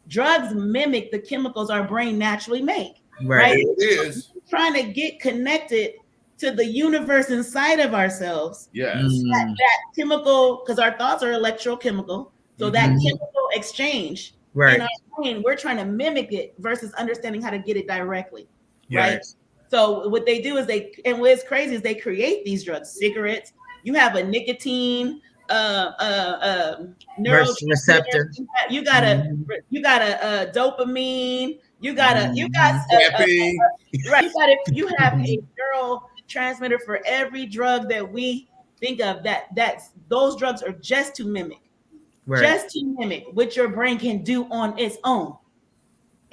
[SPEAKER 5] Drugs mimic the chemicals our brain naturally make. Right?
[SPEAKER 2] It is.
[SPEAKER 5] We're trying to get connected to the universe inside of ourselves.
[SPEAKER 2] Yes.
[SPEAKER 5] That chemical, because our thoughts are electrochemical. So that chemical exchange in our brain, we're trying to mimic it versus understanding how to get it directly. Right. So what they do is and what's crazy is they create these drugs, cigarettes. You have a nicotine
[SPEAKER 3] receptor.
[SPEAKER 5] You got a dopamine. You have a neurotransmitter for every drug that we think of. Those drugs are just to mimic what your brain can do on its own.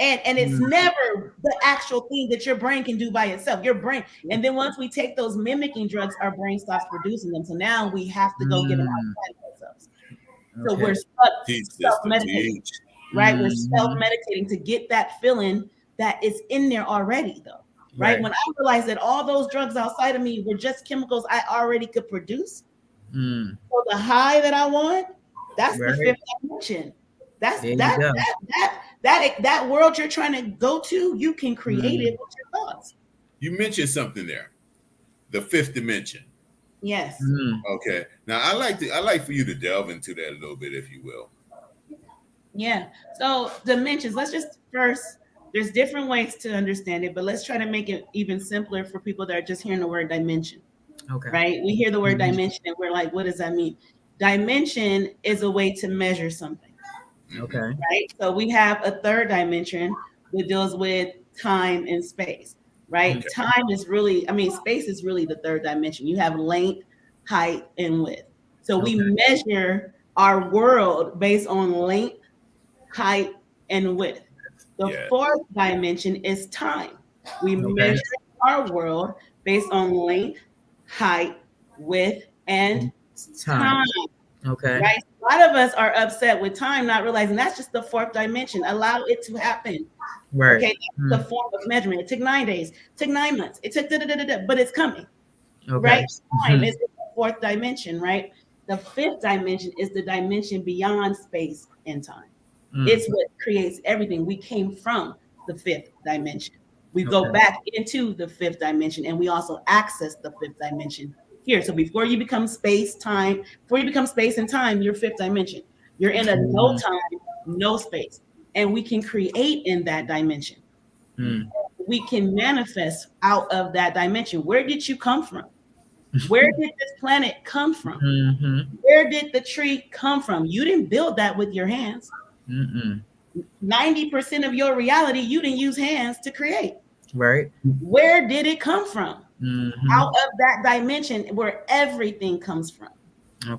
[SPEAKER 5] And it's never the actual thing that your brain can do by itself. Your brain, and then once we take those mimicking drugs, our brain stops producing them. So now we have to go get them outside of ourselves. So we're self-meditating, right? We're self-meditating to get that feeling that is in there already, though. Right? When I realized that all those drugs outside of me were just chemicals I already could produce. So the high that I want, that's the fifth dimension. That's that world you're trying to go to, you can create it with your thoughts.
[SPEAKER 2] You mentioned something there, the fifth dimension.
[SPEAKER 5] Yes.
[SPEAKER 2] Okay. Now I like for you to delve into that a little bit, if you will.
[SPEAKER 5] Yeah. So dimensions. Let's just first. There's different ways to understand it, but let's try to make it even simpler for people that are just hearing the word dimension. Okay. Right. We hear the word dimension and we're like, what does that mean? Dimension is a way to measure something.
[SPEAKER 3] Okay.
[SPEAKER 5] Right. So we have a third dimension that deals with time and space. Right. Okay. Time is really, space is really the third dimension. You have length, height, and width. So we measure our world based on length, height, and width. The fourth dimension is time. We measure our world based on length, height, width, and time. Okay. Right. A lot of us are upset with time, not realizing that's just the fourth dimension. Allow it to happen. Right. Okay. That's the form of measurement. It took 9 days, it took 9 months, it took but it's coming. Okay. Right. Time is the fourth dimension, right? The fifth dimension is the dimension beyond space and time. It's what creates everything. We came from the fifth dimension. We go back into the fifth dimension, and we also access the fifth dimension here. So before you become space and time, you're fifth dimension. You're in a no time, no space. And we can create in that dimension. We can manifest out of that dimension. Where did you come from? Where did this planet come from? Where did the tree come from? You didn't build that with your hands. 90% of your reality, you didn't use hands to create.
[SPEAKER 3] Right.
[SPEAKER 5] Where did it come from? Out of that dimension where everything comes from.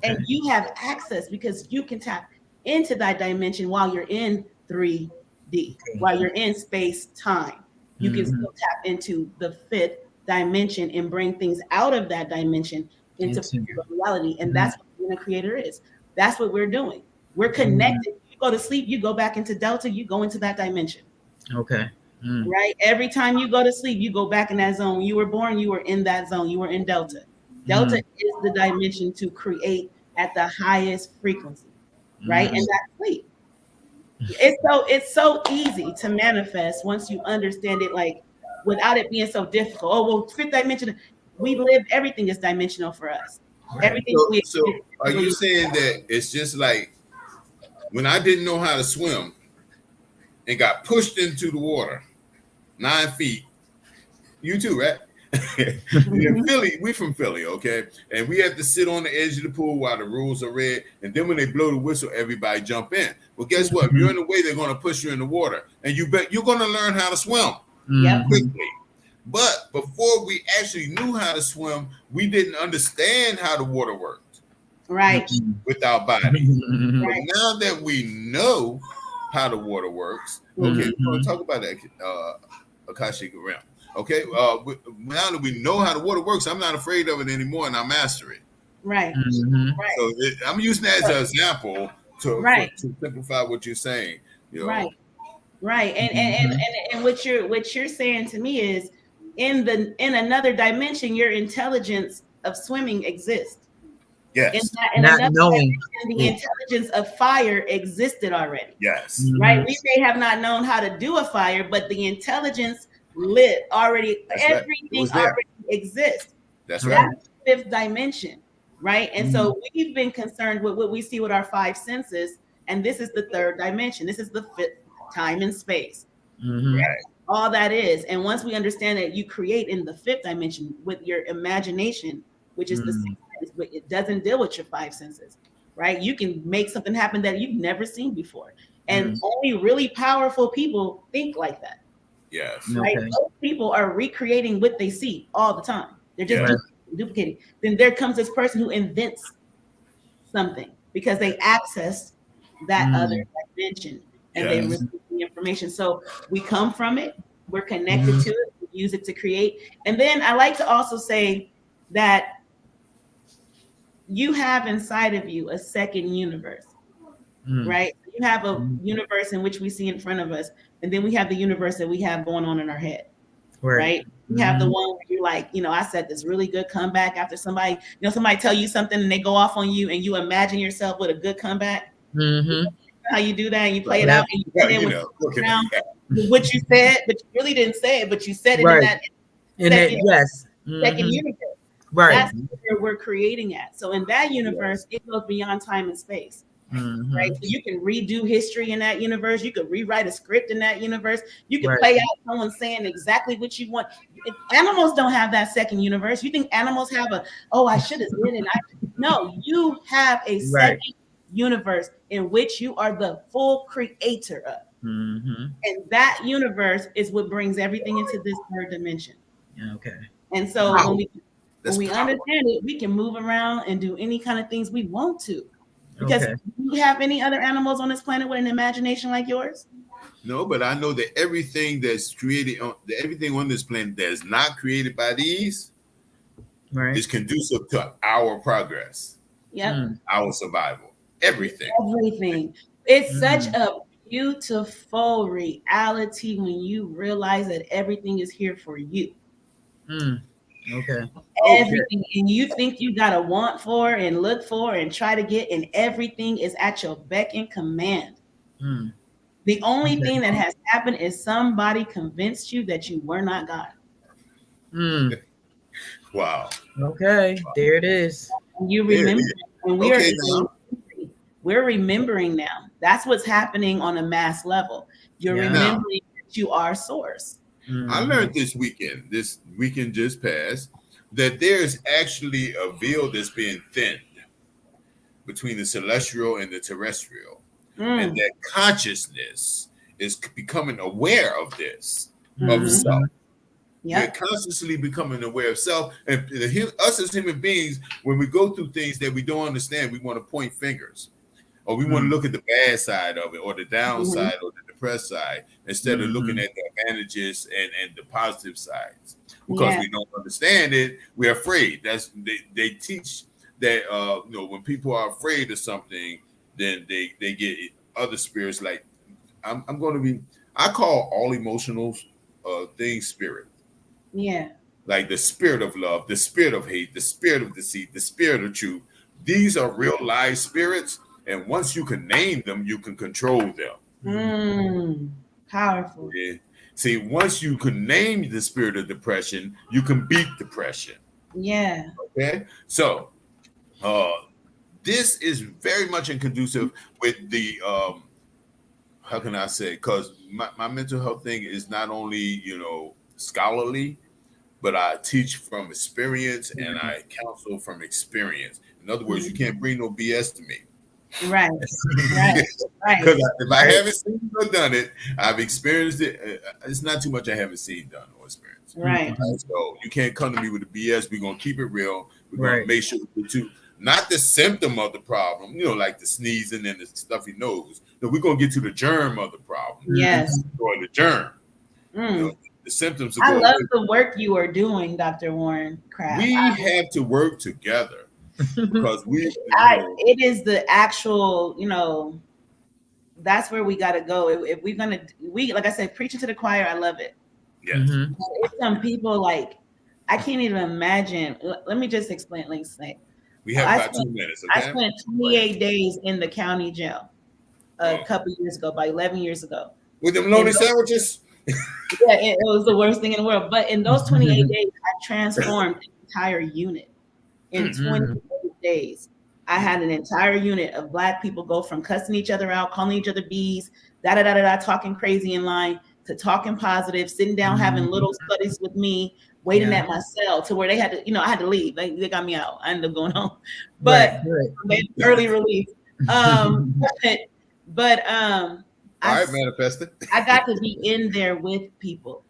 [SPEAKER 5] And you have access because you can tap into that dimension while you're in 3D, while you're in space time. You can still tap into the fifth dimension and bring things out of that dimension into reality. And that's what being a creator is. That's what we're doing. We're connected. You go to sleep, you go back into Delta, you go into that dimension. Right? Every time you go to sleep, you go back in that zone. When you were born, you were in that zone. You were in Delta. Delta is the dimension to create at the highest frequency, right? And that's sleep. It's so easy to manifest once you understand it, like without it being so difficult. Oh, well, fifth dimension, we live, everything is dimensional for us. Everything
[SPEAKER 2] so are you saying that it's just like when I didn't know how to swim and got pushed into the water 9 feet, you too, right? In Philly, we from Philly, okay? And we have to sit on the edge of the pool while the rules are read. And then when they blow the whistle, everybody jump in. Well, guess what? If you're in the way, they're going to push you in the water. And you bet you're going to learn how to swim quickly. But before we actually knew how to swim, we didn't understand how the water worked.
[SPEAKER 5] Right.
[SPEAKER 2] With our body. But now that we know how the water works, okay, we're going to talk about that Akashic realm. Okay, now that we know how the water works, I'm not afraid of it anymore, and I master it.
[SPEAKER 5] Right.
[SPEAKER 2] So I'm using that as an example to simplify what you're saying. You know?
[SPEAKER 5] Right. And what you're saying to me is, in another dimension, your intelligence of swimming exists.
[SPEAKER 2] Yes.
[SPEAKER 5] In not knowing the intelligence of fire existed already.
[SPEAKER 2] Yes.
[SPEAKER 5] Right. We may have not known how to do a fire, but the intelligence lit already.
[SPEAKER 2] That's
[SPEAKER 5] everything already exists.
[SPEAKER 2] That's right.
[SPEAKER 5] That's fifth dimension. Right. And so we've been concerned with what we see with our five senses. And this is the third dimension. This is the fifth, time and space.
[SPEAKER 2] Right.
[SPEAKER 5] All that is. And once we understand that you create in the fifth dimension with your imagination, which is the sixth sense, but it doesn't deal with your five senses, right? You can make something happen that you've never seen before. And only really powerful people think like that.
[SPEAKER 2] Yes.
[SPEAKER 5] Right? Those people are recreating what they see all the time. They're just duplicating. Then there comes this person who invents something because they access that other dimension and they receive the information. So we come from it, we're connected to it, we use it to create. And then I like to also say that you have inside of you a second universe, right? You have a universe in which we see in front of us, and then we have the universe that we have going on in our head, right? You have the one where you're like, I said this really good comeback after somebody, somebody tell you something and they go off on you and you imagine yourself with a good comeback. How you do that and you play it out and you put in with what you said, but you really didn't say it, but you said it in that second universe.
[SPEAKER 3] Right.
[SPEAKER 5] That's where we're creating at. So in that universe, it goes beyond time and space. Right. So you can redo history in that universe. You could rewrite a script in that universe. You can play out someone saying exactly what you want. Animals don't have that second universe. You think animals have I should have did it. No, you have a second universe in which you are the full creator of. And that universe is what brings everything into this third dimension. And so when we understand it, we can move around and do any kind of things we want to. Because do you have any other animals on this planet with an imagination like yours?
[SPEAKER 2] No, but I know that everything that's created, everything on this planet that is not created by these is conducive to our progress. Our survival. Everything.
[SPEAKER 5] It's such a beautiful reality when you realize that everything is here for you.
[SPEAKER 3] Okay.
[SPEAKER 5] Everything, and you think you gotta want for and look for and try to get, and everything is at your beck and command.
[SPEAKER 3] Mm.
[SPEAKER 5] The only thing that has happened is somebody convinced you that you were not God.
[SPEAKER 3] Mm.
[SPEAKER 2] Wow.
[SPEAKER 3] Okay, there it is.
[SPEAKER 5] You remember, and we
[SPEAKER 2] Okay,
[SPEAKER 5] we're remembering now. That's what's happening on a mass level. You're
[SPEAKER 3] Yeah.
[SPEAKER 5] remembering that you are source.
[SPEAKER 2] I learned this weekend just passed, that there's actually a veil that's being thinned between the celestial and the terrestrial, and that consciousness is becoming aware of this, of self. We're constantly becoming aware of self, and us as human beings, when we go through things that we don't understand, we want to point fingers, or we want to look at the bad side of it, or the downside, or the depressed side, instead of looking at the advantages and the positive sides. Because we don't understand it, we're afraid. They teach that when people are afraid of something, then they get other spirits. Like I call all emotional things spirit.
[SPEAKER 5] Yeah.
[SPEAKER 2] Like the spirit of love, the spirit of hate, the spirit of deceit, the spirit of truth. These are real live spirits. And once you can name them, you can control them.
[SPEAKER 5] Powerful.
[SPEAKER 2] Yeah. See, once you can name the spirit of depression, you can beat depression.
[SPEAKER 5] Yeah.
[SPEAKER 2] Okay. So this is very much in conducive with the how can I say? Because my mental health thing is not only scholarly, but I teach from experience and I counsel from experience. In other words, you can't bring no BS to me.
[SPEAKER 5] Right.
[SPEAKER 2] Because if I haven't seen or done it, I've experienced it. It's not too much I haven't seen, done, or experienced.
[SPEAKER 5] Right.
[SPEAKER 2] So you can't come to me with the BS. We're gonna keep it real. We're gonna make sure not the symptom of the problem, like the sneezing and the stuffy nose. No, we're gonna get to the germ of the problem.
[SPEAKER 5] Yes.
[SPEAKER 2] Or the germ. The symptoms.
[SPEAKER 5] I love the work you are doing, Dr. Warren Crabb.
[SPEAKER 2] We have to work together. Because
[SPEAKER 5] it is the actual, that's where we got to go. If we're gonna, like I said, preaching to the choir. I love it.
[SPEAKER 2] Yes.
[SPEAKER 5] It's some people like I can't even imagine. Let me just explain.
[SPEAKER 2] We have about 2 minutes. Okay?
[SPEAKER 5] I spent 28 days in the county jail a couple years ago, about 11 years ago.
[SPEAKER 2] With them lonely sandwiches.
[SPEAKER 5] Yeah, it was the worst thing in the world. But in those 28 days, I transformed an entire unit. In 28 days, I had an entire unit of Black people go from cussing each other out, calling each other bees, talking crazy in line, to talking positive, sitting down, having little studies with me, waiting at my cell, to where they had to, I had to leave. They got me out. I ended up going home, but early release.
[SPEAKER 2] I manifested.
[SPEAKER 5] I got to be in there with people.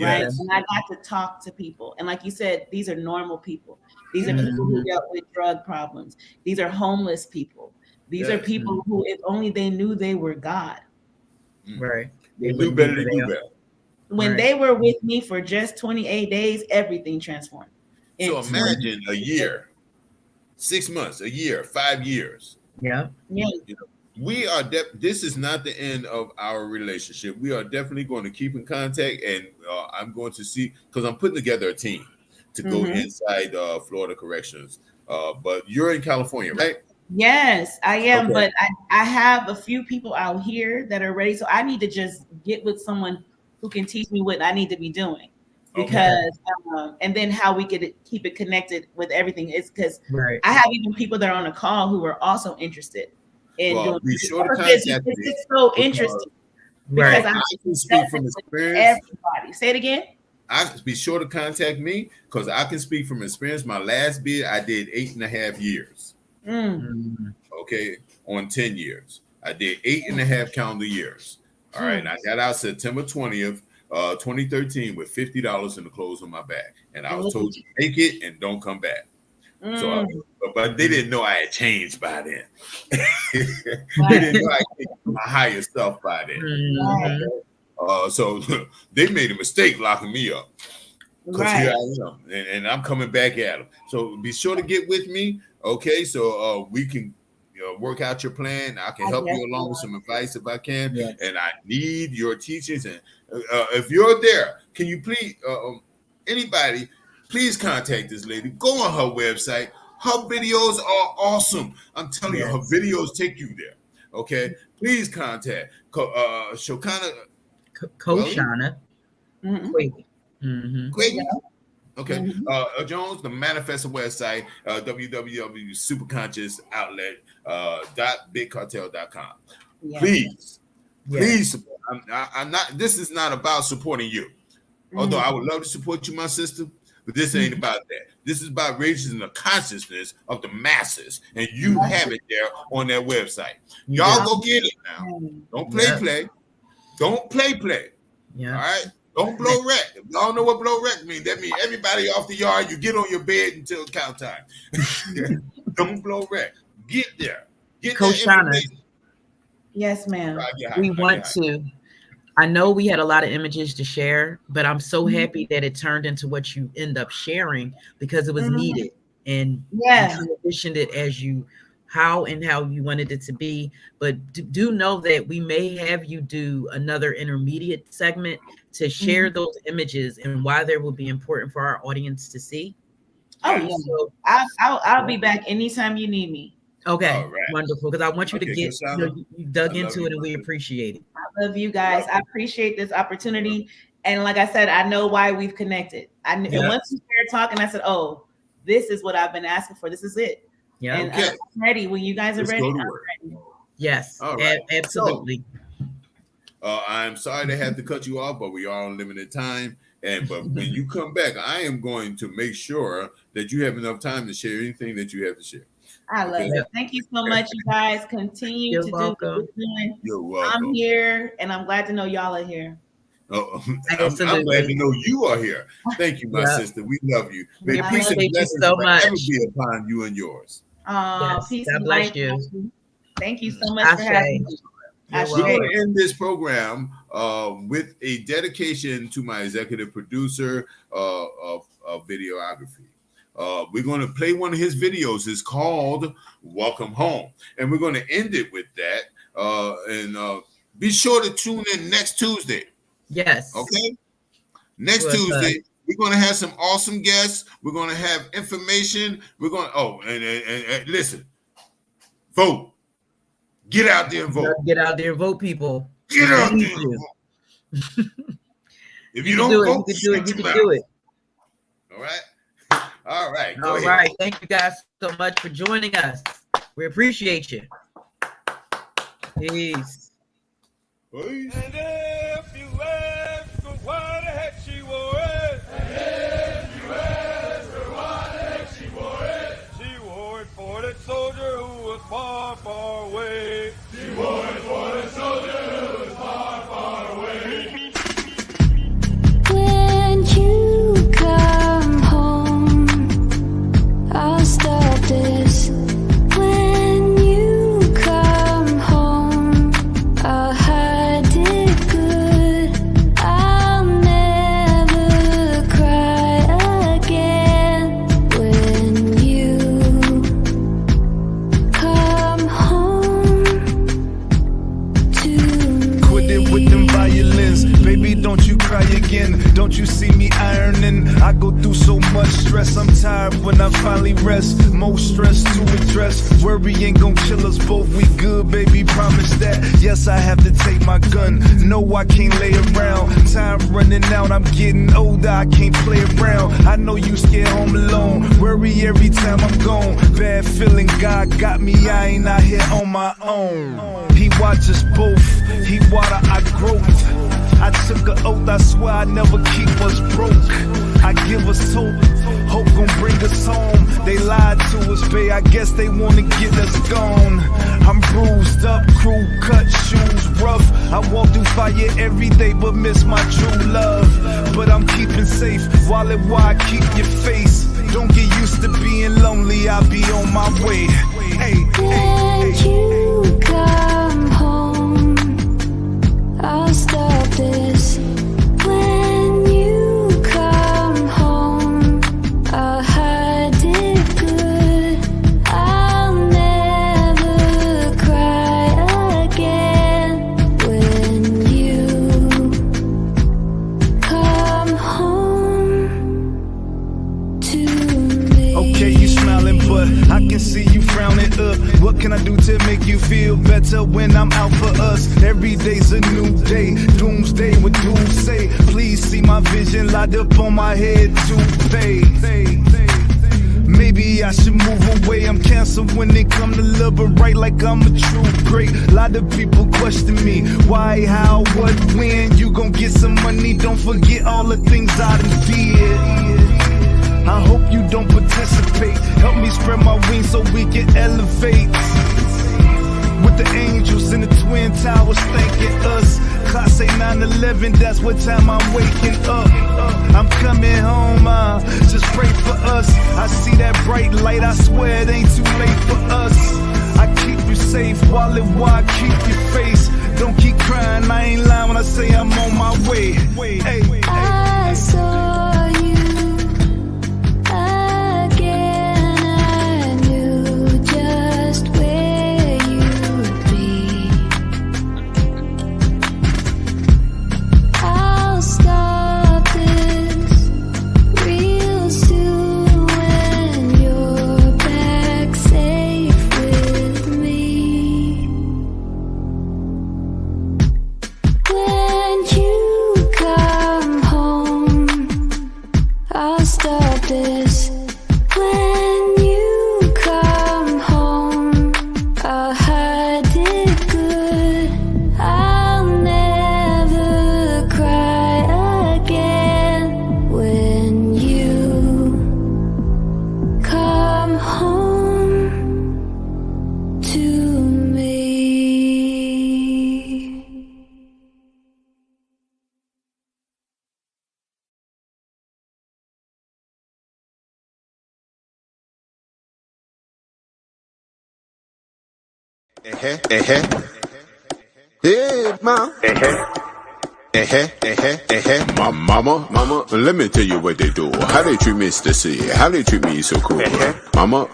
[SPEAKER 5] Right. And I got to talk to people. And like you said, these are normal people. These are people who dealt with drug problems. These are homeless people. These are people who, if only they knew they were God.
[SPEAKER 3] Right.
[SPEAKER 2] They knew better to do better.
[SPEAKER 5] When they were with me for just 28 days, everything transformed.
[SPEAKER 2] So imagine a year, 6 months, a year, 5 years.
[SPEAKER 5] Yeah.
[SPEAKER 2] We are this is not the end of our relationship. We are definitely going to keep in contact, and I'm going to see, because I'm putting together a team to go inside Florida Corrections. But you're in California, right?
[SPEAKER 5] Yes, I am. Okay. But I have a few people out here that are ready. So I need to just get with someone who can teach me what I need to be doing. Because and then how we could keep it connected with everything is because I have even people that are on a call who are also interested.
[SPEAKER 2] Be sure to contact me.
[SPEAKER 5] It's so interesting because I
[SPEAKER 2] can speak from experience.
[SPEAKER 5] Everybody, say it again.
[SPEAKER 2] Be sure to contact me because I can speak from experience. My last bid, I did 8.5 years. Okay, on 10 years, I did 8.5 calendar years. All right, and I got out September 20th, 2013, with $50 in the clothes on my back, and I was told to take it and don't come back. So, but they didn't know I had changed by then. They didn't know I had my higher self by then. So they made a mistake locking me up. Because here I am, and I'm coming back at them. So be sure to get with me, okay? So we can work out your plan. I can help you along with some advice if I can. And I need your teachings. And if you're there, can you please, anybody, please contact this lady. Go on her website. Her videos are awesome. I'm telling you, her videos take you there. Okay, please contact Koshana
[SPEAKER 3] Kweli.
[SPEAKER 2] Kweli. Okay, Jones, the Manifesto website, www.superconsciousoutlet.bigcartel.com. Please support. I'm not. This is not about supporting you. Although I would love to support you, my sister, but this ain't about that. This is about raising the consciousness of the masses, and you have it there on that website. Y'all go get it now. Don't play. Don't play. Yeah. All right. Don't blow wreck. If y'all know what blow wreck means, that means everybody off the yard, you get on your bed until count time. Don't blow wreck. Get there. Get
[SPEAKER 3] Koshana.
[SPEAKER 5] Yes, ma'am.
[SPEAKER 3] I know we had a lot of images to share, but I'm so happy that it turned into what you end up sharing because it was needed. And you transitioned it as how you wanted it to be. But do know that we may have you do another intermediate segment to share those images and why they will be important for our audience to see.
[SPEAKER 5] Oh, yeah. So I'll be back anytime you need me.
[SPEAKER 3] Okay, wonderful. Because I want you to get, you dug into it and we appreciate it.
[SPEAKER 5] I love you guys. I appreciate this opportunity. And like I said, I know why we've connected. And once you started talking, I said, oh, this is what I've been asking for. This is it. Yeah. And I'm ready. When you guys are ready, I'm ready.
[SPEAKER 3] Yes, absolutely.
[SPEAKER 2] I'm sorry to have to cut you off, but we are on limited time. But when you come back, I am going to make sure that you have enough time to share anything that you have to share.
[SPEAKER 5] I love it. Thank you so much, you guys. Continue to do what you're doing.
[SPEAKER 2] You're welcome.
[SPEAKER 5] I'm here, and I'm glad to know y'all are here.
[SPEAKER 2] Oh, I'm glad to know you are here. Thank you, my sister. We love you. May peace and blessings forever be upon you and yours.
[SPEAKER 5] Peace and life. Thank you so much for having me.
[SPEAKER 2] We're going to end this program with a dedication to my executive producer of videography. We're going to play one of his videos. It's called Welcome Home. And we're going to end it with that. And be sure to tune in next Tuesday.
[SPEAKER 3] Yes.
[SPEAKER 2] Okay? Next Tuesday, we're going to have some awesome guests. We're going to have information. We're going to, and listen, vote. Get out there and vote.
[SPEAKER 3] Get out there and vote, people.
[SPEAKER 2] Get out there and vote. If you don't vote,
[SPEAKER 3] you can do it.
[SPEAKER 2] All right. All right.
[SPEAKER 3] All right. Thank you guys so much for joining us. We appreciate you. Peace.
[SPEAKER 2] Peace.
[SPEAKER 6] And if you ask her why the heck she wore it, she wore it for that soldier who was far, far away. She wore it for the soldier who was far, far away.
[SPEAKER 7] When you come home, I'll stop this. When you come home, I'll hide it good. I'll never cry again. When you come home to me.
[SPEAKER 6] Quit it with them violins, baby, don't you cry again. Don't you see me ironing? I go through so much stress, I'm tired when I finally rest. More stress to address, worry ain't gon' kill us both. We good, baby, promise that. Yes, I have to take my gun, no, I can't lay around. Time running out, I'm getting older, I can't play around. I know you scared home alone, worry every time I'm gone. Bad feeling, God got me, I ain't out here on my own. He watches both, he water, I growth. I took an oath, I swear I never keep us broke. I give us hope, hope gon' bring us home. They lied to us, babe, I guess they wanna get us gone. I'm bruised up, crew cut, shoes rough. I walk through fire every day, but miss my true love. But I'm keeping safe, wallet wide, keep your face. Don't get used to being lonely, I'll be on my way. Hey,
[SPEAKER 7] when you come home, I'll stop this. When you come home, I'll hide it good. I'll never cry again. When you come home
[SPEAKER 6] can I do to make you feel better when I'm out for us? Every day's a new day, doomsday with doomsday. Please see my vision light up on my head to pay. Maybe I should move away. I'm Cancer when it come to liberate, like I'm a true great. A lot of people question me, why, how, what, when. You gon' get some money, don't forget all the things I done did. I hope you don't participate. Help me spread my wings so we can elevate. With the angels in the twin towers thanking us. Clock say 9/11, that's what time I'm waking up. I'm coming home, just pray for us. I see that bright light, I swear it ain't too late for us. I keep you safe, wallet wide, keep your face. Don't keep crying, I ain't lying when I say I'm on my way. Hey.
[SPEAKER 7] I saw you again. I knew just where you'd be. I'll stop this real soon when you're back safe with me. When you come home, I'll stop this. When you come home, I'll hide it good. I'll never cry again. When you come home to me.
[SPEAKER 1] Yeah, mom. Mama, let me tell you what they do. How they treat Mr. C. How they treat me so cool. Mama.